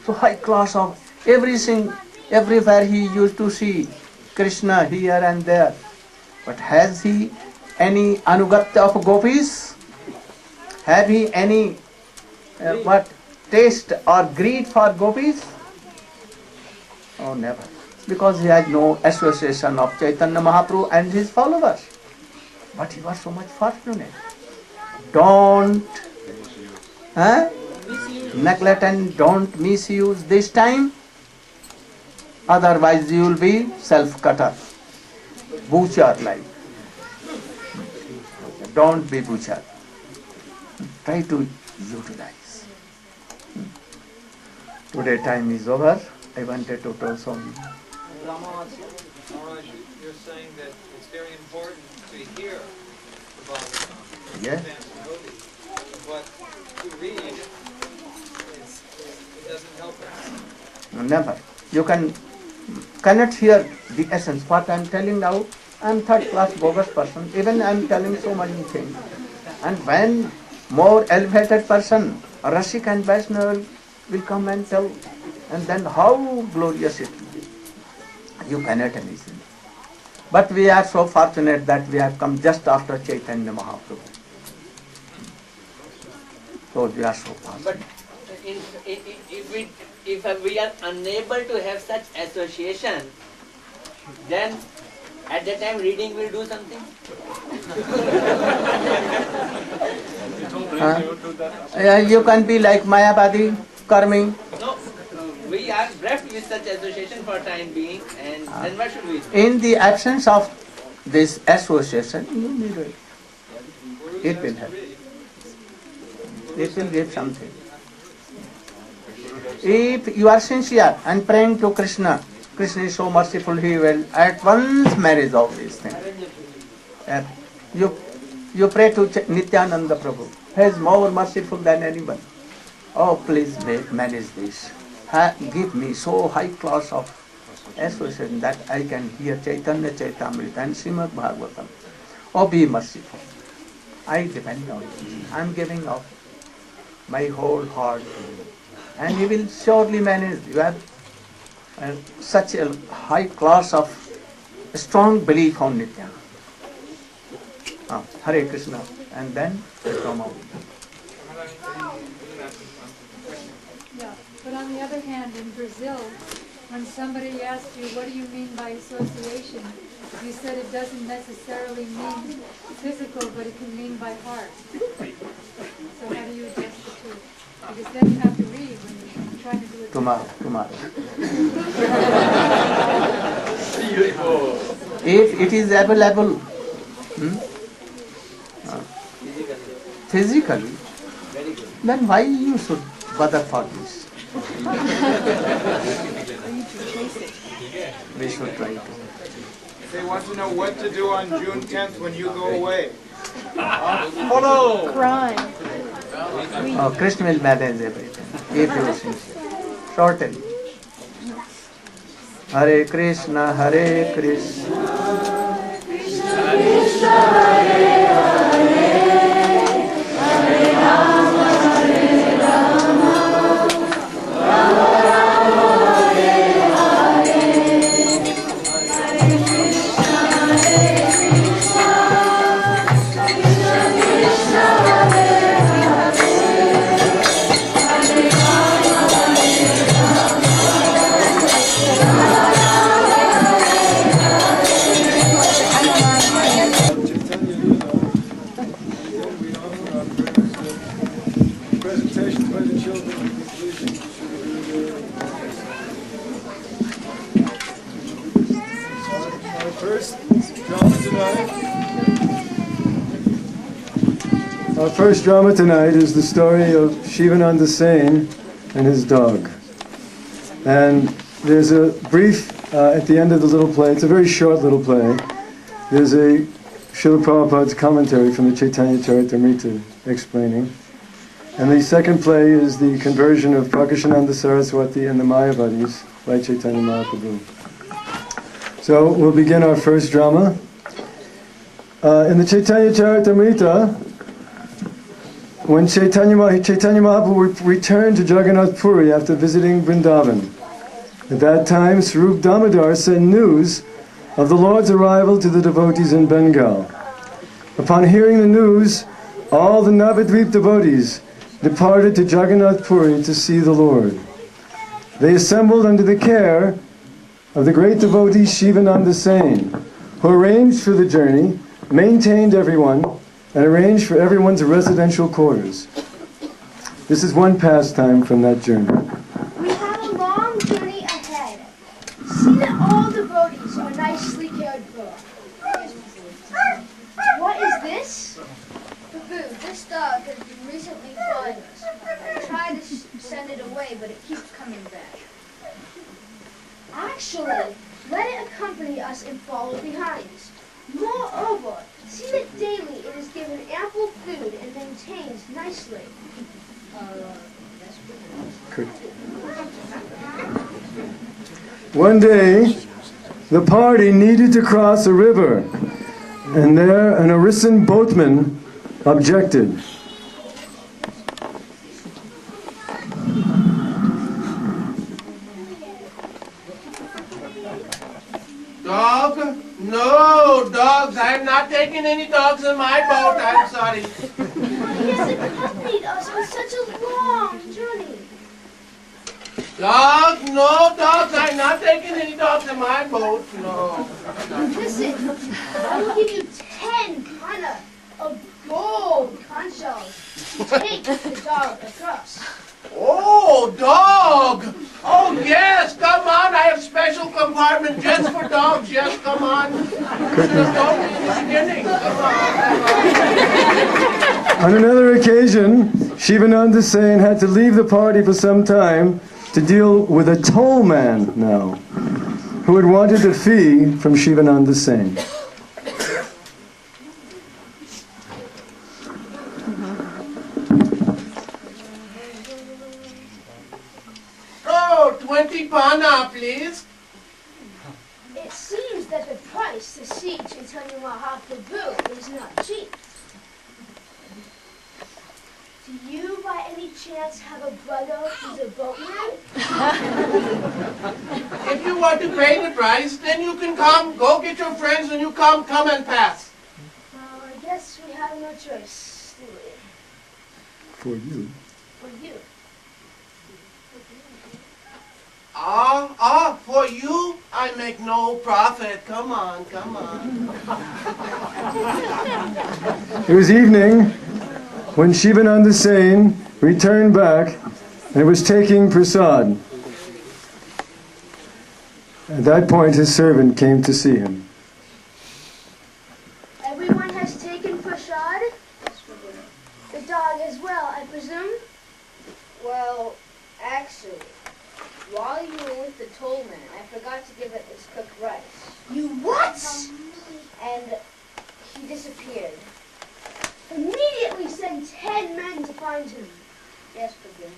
so high class of everything, everywhere he used to see Krishna here and there. But has he any anugatya of gopis? Have he any taste or greed for gopis? Oh, never. Because he had no association of Chaitanya Mahaprabhu and his followers. But he was so much fortunate. Don't neglect and don't misuse this time. Otherwise you will be self-cutter. Butcher like. Don't be butcher. Try to utilize. Today time is over. I wanted to tell some. Maharaj, you're saying that it's very important to hear about Yes. but to read, it doesn't help us. Never. You cannot hear the essence. What I am telling now, I am third class bogus person. Even I am telling so many things. And when more elevated person, Rashik and Vaishnava will come and tell, and then how glorious it will be. You cannot imagine. But we are so fortunate that we have come just after Chaitanya Mahaprabhu. So we are so fortunate. But if we are unable to have such association, then at that time reading will do something. You can be like Mayavadi, Karmi. No, we are left with such association for time being, and then what should we do? In the absence of this association, you need it. It will help. It will give something. If you are sincere and praying to Krishna, Krishna is so merciful, he will at once manage all these things. You pray to Nityananda Prabhu. He is more merciful than anyone. Oh, please manage this. Give me so high class of association that I can hear Chaitanya Chaitamrita and Srimad Bhagavatam. Oh, be merciful. I depend on you. I am giving up my whole heart to you. And you will surely manage. You have such a high class of strong belief on Nitya. Hare Krishna. And then they come out. Yeah, but on the other hand, in Brazil, when somebody asked you, what do you mean by association? You said it doesn't necessarily mean physical, but it can mean by heart. So how do you adjust the two? Because then you have to read when you're trying to do it. Tomorrow. If it is available physically, then why you should bother for this? We should try to. They want to know what to do on June 10th when you go away. Follow! Oh, Krishna will manage everything. If you are sincere. Certainly. Hare Krishna, Hare Krishna. Krishna Krishna, Hare Hare. Hare Rama, Hare Rama. Rama Rama, Hare Hare. Hare Krishna, Hare Krishna. Krishna Krishna, Hare Hare. Hare Rama, Hare Presentation by the children in conclusion. Our first drama tonight is the story of Shivananda Sen and his dog. And there's a brief, at the end of the little play, it's a very short little play, there's a Srila Prabhupada's commentary from the Chaitanya Charitamrita explaining. And the second play is the conversion of Prakashananda Saraswati and the Mayavadis by Chaitanya Mahaprabhu. So we'll begin our first drama. In the Chaitanya Charitamrita, when Chaitanya Mahaprabhu returned to Jagannath Puri after visiting Vrindavan, at that time Swarup Damodar sent news of the Lord's arrival to the devotees in Bengal. Upon hearing the news, all the Navadvip devotees departed to Jagannath Puri to see the Lord. They assembled under the care of the great devotee Shivananda Sen, who arranged for the journey, maintained everyone, and arranged for everyone's residential quarters. This is one pastime from that journey. We have a long journey ahead. See that all devotees are nicely cared for. What is this? The food. This dog has been recently following us. I tried to send it away, but it keeps coming back. Actually, let it accompany us and follow behind us. Moreover, see that daily it is given ample food and maintained nicely. One day, the party needed to cross a river, and there an Orissan boatman objected. Dog? No, dogs. I am not taking any dogs in my boat. I'm sorry. He has accompanied us on such a long journey. Dogs? No, dogs. I'm not taking any dogs in my boat. No. Listen, I will give you 10 kana of gold conch shells to take the dog across. Oh, dog! Oh, yes, come on. I have special compartment just for dogs. Yes, come on. Just told me in the beginning. Come on. On another occasion, Shivananda Sen had to leave the party for some time to deal with a toll man now, who had wanted a fee from Shivananda Sen. Oh, 20 pana, please. nice to see Chaitanya Mahaprabhu is not cheap. Do you by any chance have a brother who's a boatman? If you want to pay the price, then you can come. Go get your friends and you come and pass. Well, I guess we have no choice, do we? For you. For you. For you, I make no profit. Come on, come on. It was evening when Shivananda Sen returned back and was taking prasad. At that point, his servant came to see him. Everyone has taken prasad? The dog as well, I presume? Well, actually, while you were with the tollman, I forgot to give it its cooked rice. You what? And he disappeared. Immediately send 10 men to find him. Yes, Prabhu.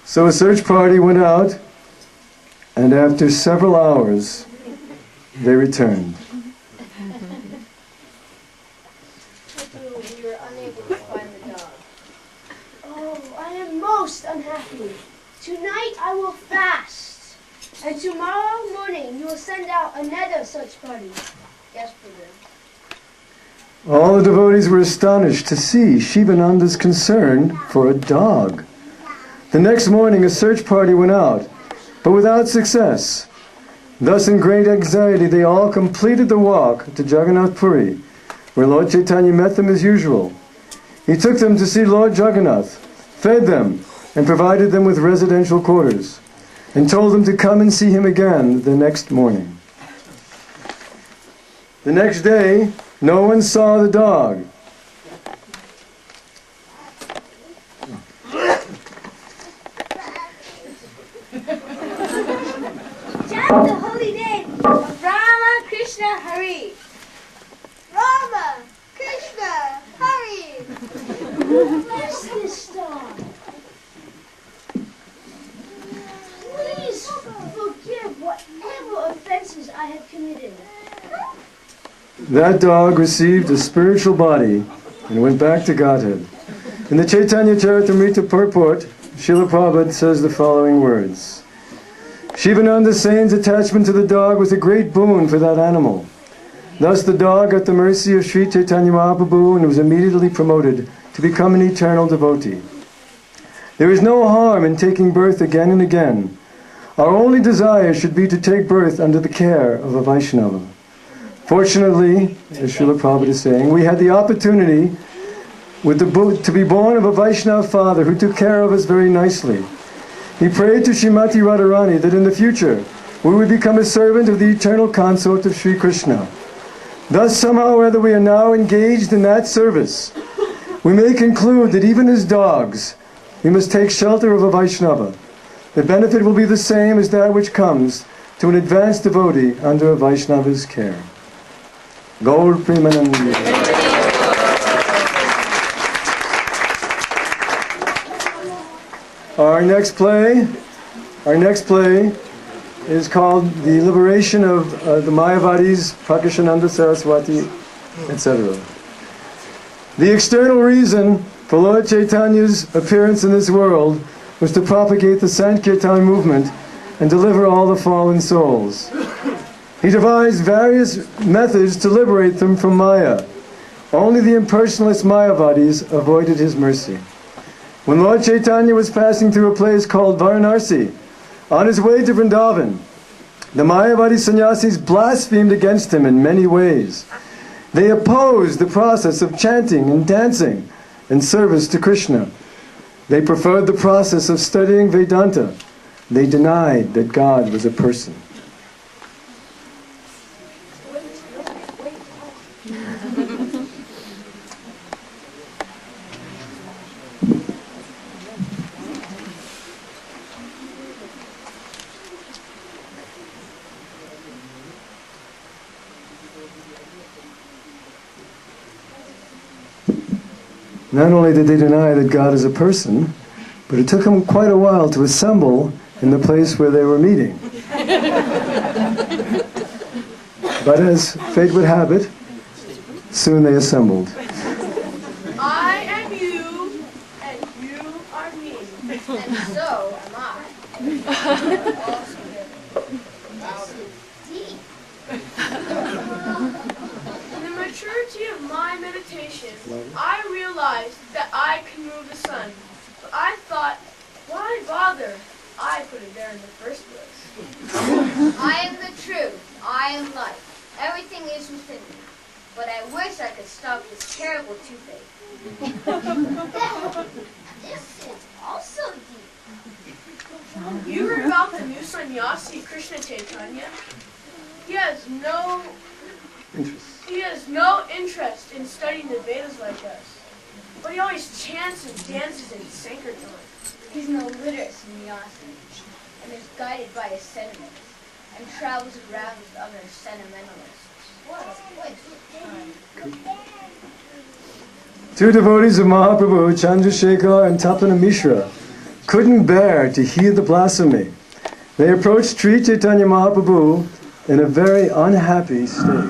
So a search party went out, and after several hours, they returned. Prabhu, we were unable to find the dog. Oh, I am most unhappy. Tonight I will fast. And tomorrow morning you will send out another search party. Yes, Prabhu. All the devotees were astonished to see Shivananda's concern for a dog. The next morning a search party went out, but without success. Thus in great anxiety they all completed the walk to Jagannath Puri, where Lord Chaitanya met them as usual. He took them to see Lord Jagannath, fed them, and provided them with residential quarters, and told them to come and see him again the next morning. The next day, no one saw the dog. Chant the holy name of Rama Krishna Hari. Rama Krishna Hari. Bless this dog. Please forgive whatever offenses I have committed. That dog received a spiritual body and went back to Godhead. In the Chaitanya Charitamrita purport, Srila Prabhupada says the following words. Shivananda Sen's attachment to the dog was a great boon for that animal. Thus the dog got the mercy of Sri Chaitanya Mahaprabhu and was immediately promoted to become an eternal devotee. There is no harm in taking birth again and again. Our only desire should be to take birth under the care of a Vaishnava. Fortunately, as Srila Prabhupada is saying, we had the opportunity to be born of a Vaishnava father who took care of us very nicely. He prayed to Srimati Radharani that in the future we would become a servant of the eternal consort of Sri Krishna. Thus, somehow or other, we are now engaged in that service. We may conclude that even as dogs, we must take shelter of a Vaishnava. The benefit will be the same as that which comes to an advanced devotee under a Vaishnava's care. Gaur Premanandi. Our next play is called The Liberation of the Mayavadis, Prakashananda Saraswati, etc. The external reason for Lord Chaitanya's appearance in this world was to propagate the Sankirtan movement and deliver all the fallen souls. He devised various methods to liberate them from Maya. Only the impersonalist Mayavadis avoided his mercy. When Lord Chaitanya was passing through a place called Varanasi, on his way to Vrindavan, the Mayavadi sannyasis blasphemed against him in many ways. They opposed the process of chanting and dancing in service to Krishna. They preferred the process of studying Vedanta. They denied that God was a person. Not only did they deny that God is a person, but it took them quite a while to assemble in the place where they were meeting. But as fate would have it, soon they assembled. I am you, and you are me. And so am I. In the maturity of my meditation, I realized that I can move the sun. But I thought, why bother? I put it there in the first place. I am the truth. I am life. Everything is within me. But I wish I could stop this terrible toothache. This is also deep. You heard about the new sannyasi, Krishna Chaitanya? He has no interest in studying the Vedas like us. But he always chants and dances in Sankirtan. He's no literate sannyasi and is guided by his sentiments and travels around with other sentimentalists. What a waste of time. Two devotees of Mahaprabhu, Chandrasekhar and Tapana Mishra, couldn't bear to hear the blasphemy. They approached Sri Chaitanya Mahaprabhu in a very unhappy state.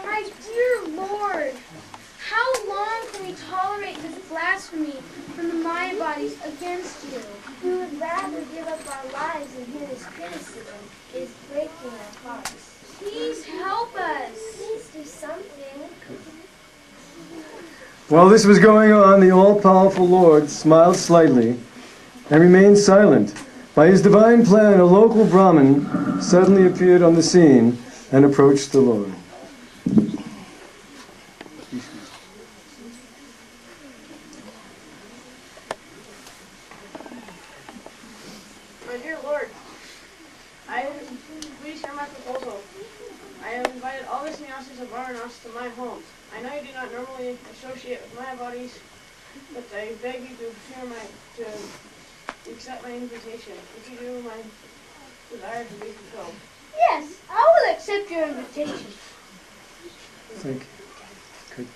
My dear Lord, how long can we tolerate this blasphemy from the Mayavadis against you? We would rather give up our lives than hear this criticism. It is breaking our hearts. Please help us. Please do something. While this was going on, the all-powerful Lord smiled slightly and remained silent. By his divine plan, a local Brahmin suddenly appeared on the scene and approached the Lord. My dear Lord, please hear my proposal. I have invited all the sannyasis of Varanasi to my home. I know you do not normally associate with Mayavadis, but I beg you to accept my invitation. If you do, my desire to be fulfilled. Yes, I will accept your invitation. Thank you. Good.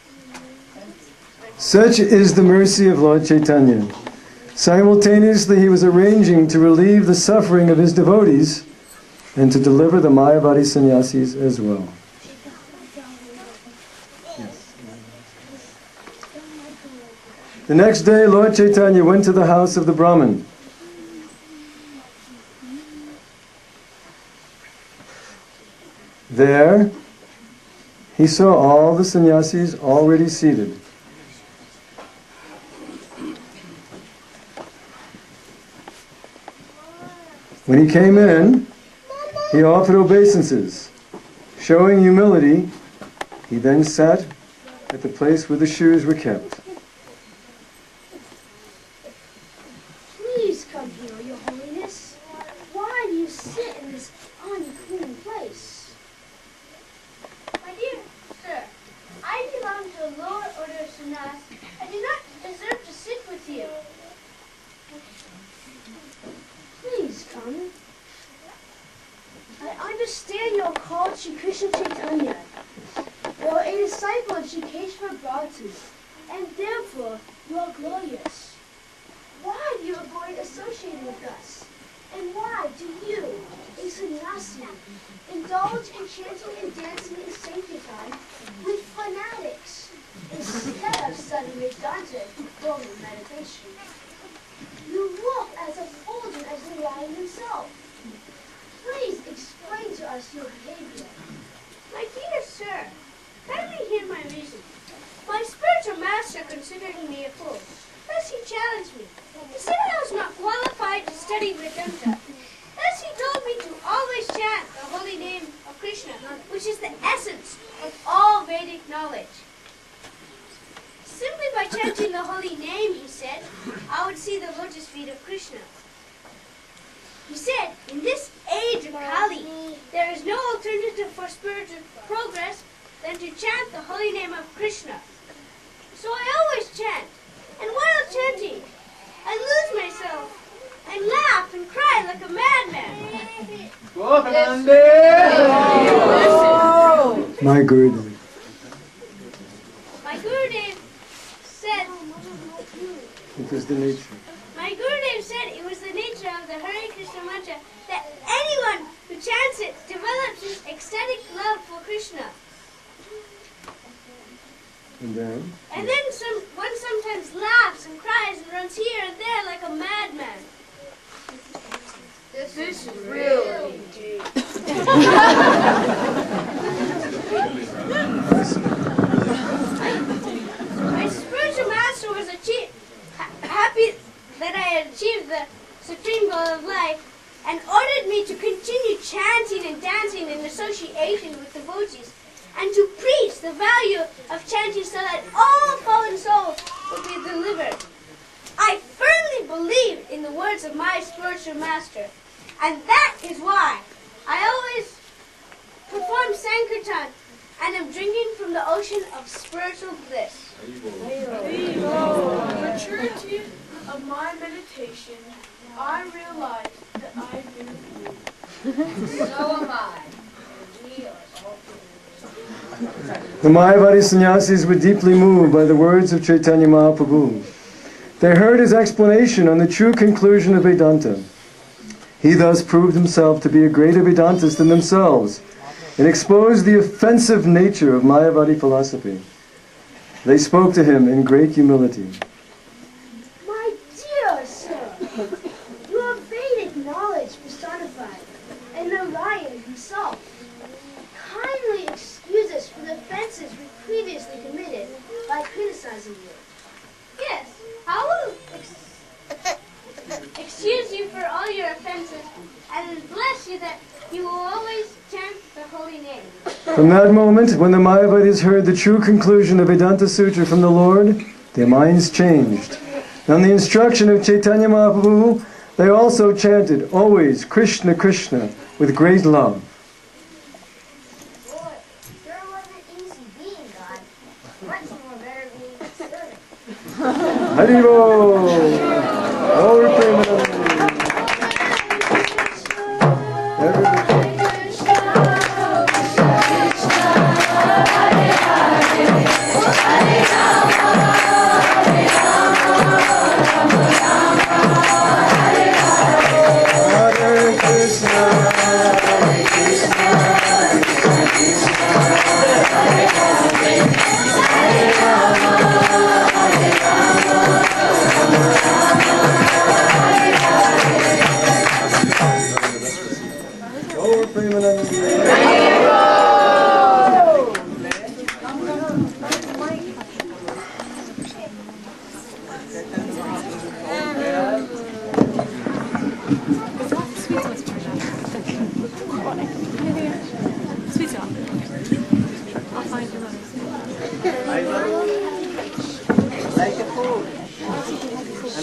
Such is the mercy of Lord Chaitanya. Simultaneously, he was arranging to relieve the suffering of his devotees and to deliver the Mayavadi sannyasis as well. The next day, Lord Chaitanya went to the house of the Brahmin. There, he saw all the sannyasis already seated. When he came in, he offered obeisances. Showing humility, he then sat at the place where the shoes were kept. Please come here, Your Holiness. Why do you sit in this unclean place? My dear sir, I belong to a lower order of sannyas. I do not deserve to sit with you. Please come. I understand you are called Shri Krishna Chaitanya. You are a disciple of Shri Keshava Bharati, and therefore you are glorious. Why do you avoid associating with us? And why do you, a sannyasi, indulge in chanting and dancing in Sankirtan with fanatics instead of studying Vedanta and performing meditation? You look as effulgent as the lion himself. Please explain to us your behavior. My dear sir, let me hear my reason. My spiritual master considered me a fool. Thus he challenged me. He said I was not qualified to study Vedanta. Thus he told me to always chant the holy name of Krishna, which is the essence of all Vedic knowledge. Simply by chanting the holy name, he said, I would see the lotus feet of Krishna. He said, in this age of Kali, there is no alternative for spiritual progress than to chant the holy name of Krishna. So I always chant, and while chanting, I lose myself and laugh and cry like a madman. My Gurudev. My Gurudev said, It is the nature. my Gurudev said it chants it develops this ecstatic love for Krishna. And then? And then one sometimes laughs and cries and runs here and there like a madman. This is really deep. My spiritual master was happy that I had achieved the supreme goal of life and ordered me to continue chanting and dancing in association with devotees and to preach the value of chanting so that all fallen souls will be delivered. I firmly believe in the words of my spiritual master, and that is why I always perform Sankirtan and am drinking from the ocean of spiritual bliss. The maturity of my meditation, I realize that I do. So am I. We are all The Mayavadi sannyasis were deeply moved by the words of Chaitanya Mahaprabhu. They heard his explanation on the true conclusion of Vedanta. He thus proved himself to be a greater Vedantist than themselves and exposed the offensive nature of Mayavadi philosophy. They spoke to him in great humility. My dear sir, you are Vedic knowledge personified, and Narayana himself. Kindly excuse us for the offenses we previously committed by criticizing you. Yes, I will excuse you for all your offenses and bless you that you will always chant the holy name. From that moment, when the Mayavadis heard the true conclusion of Vedanta Sutra from the Lord, their minds changed. On the instruction of Chaitanya Mahaprabhu, they also chanted always Krishna Krishna with great love. Boy, sure wasn't easy being God. Much more better being a servant. Haribo! Glory Premanandi!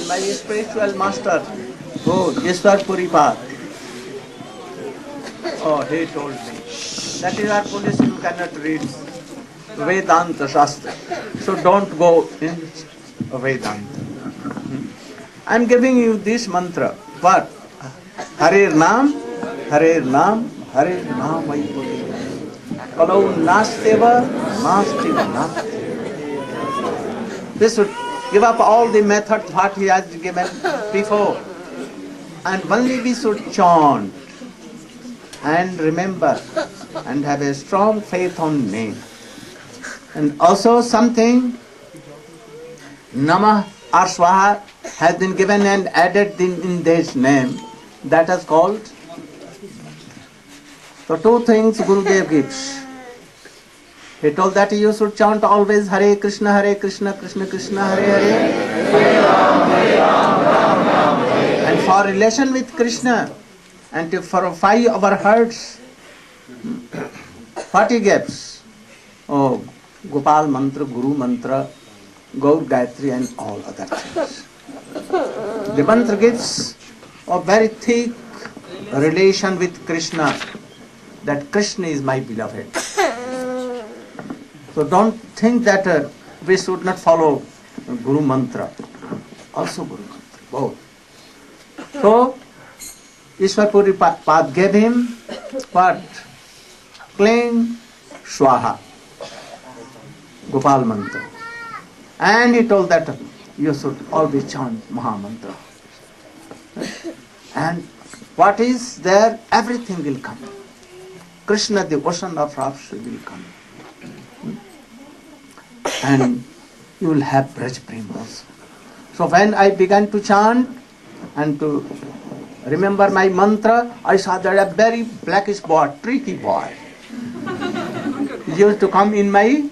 My spiritual master, Ishwar Puripad, he told me, that is our police, you cannot read Vedanta Shastra, so don't go in Vedanta. I am giving you this mantra, what? Hare Nam, Hare Nam, Hare Nam, Kalau Nasteva, Nastiva, Nastiva. This would give up all the methods what he has given before, and only we should chant and remember and have a strong faith on name. And also something, Namah or Swaha has been given and added in this name, that is called. So two things Gurudev gives. He told that you should chant always Hare Krishna, Krishna Krishna, Hare Hare. And for relation with Krishna and to purify our hearts, what he gives? Oh, Gopal Mantra, Guru Mantra, Gaur Gayatri and all other things. The mantra gives a very thick relation with Krishna, that Krishna is my beloved. So don't think that we should not follow Guru Mantra. Also Guru Mantra, both. So, Ishwar Puripad gave him what? Plain Swaha, Gopal Mantra. And he told that you should always chant Maha Mantra. And what is there, everything will come. Krishna, the ocean of Rapsa, will come. And you will have Braj Prem also. So when I began to chant and to remember my mantra, I saw that a very blackish boy, tricky boy, used to come in my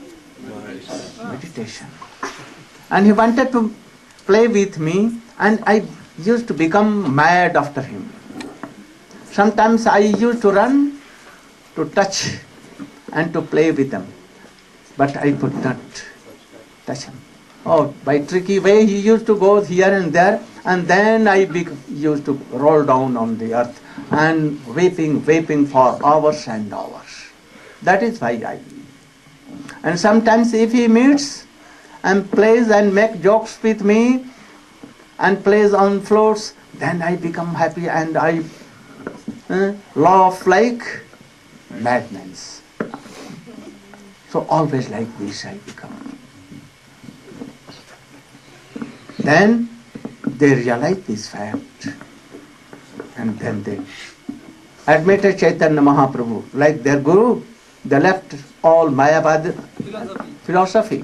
meditation. And he wanted to play with me, and I used to become mad after him. Sometimes I used to run to touch and to play with him, but I could not touch him. Oh, by tricky way he used to go here and there, and then I used to roll down on the earth and weeping for hours and hours. That is why and sometimes if he meets and plays and make jokes with me and plays on floors, then I become happy and I laugh like madmen. So always like this I become. Then they realize this fact, and then they admitted Chaitanya Mahaprabhu like their guru. They left all Mayavad philosophy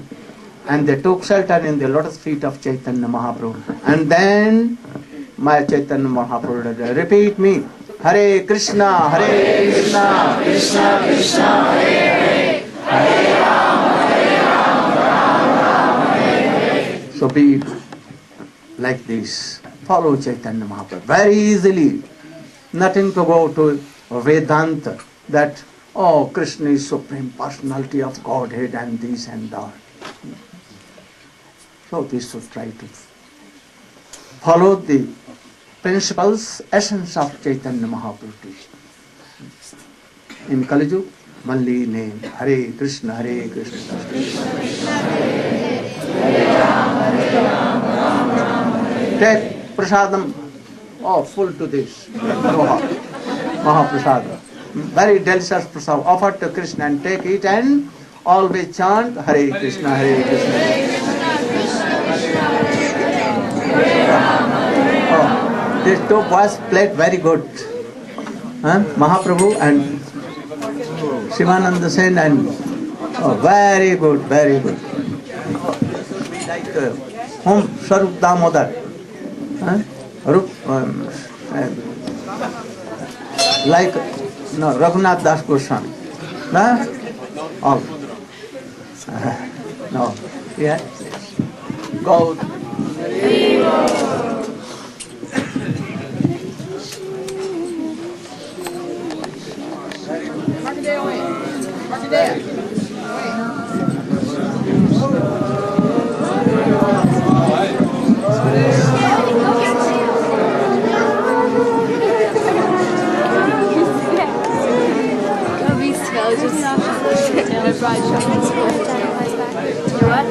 and they took shelter in the lotus feet of Chaitanya Mahaprabhu. And then my Chaitanya Mahaprabhu repeat me, Hare Krishna, Krishna Krishna, Hare Hare, Hare Ram, Ram, Hare Hare. So be like this. Follow Chaitanya Mahaprabhu very easily. Nothing to go to Vedanta that, oh, Krishna is Supreme Personality of Godhead and this and that. So we should try to follow the principles, essence of Chaitanya Mahaprabhu teaching. In Kali Yuga, only name Hare Krishna, Krishna Krishna, Hare Ram, Ram, take prasadam, oh, full to this, Mahaprasadam. Very delicious prasadam, offer to Krishna and take it and always chant Hare Krishna, Krishna. Oh, these two boys played very good. Mahaprabhu and Shivananda Sen, and very good, very good. Like whom? Swarup Damodar. Like Raghunath Das Goswami. All. No. Yeah. Go. What?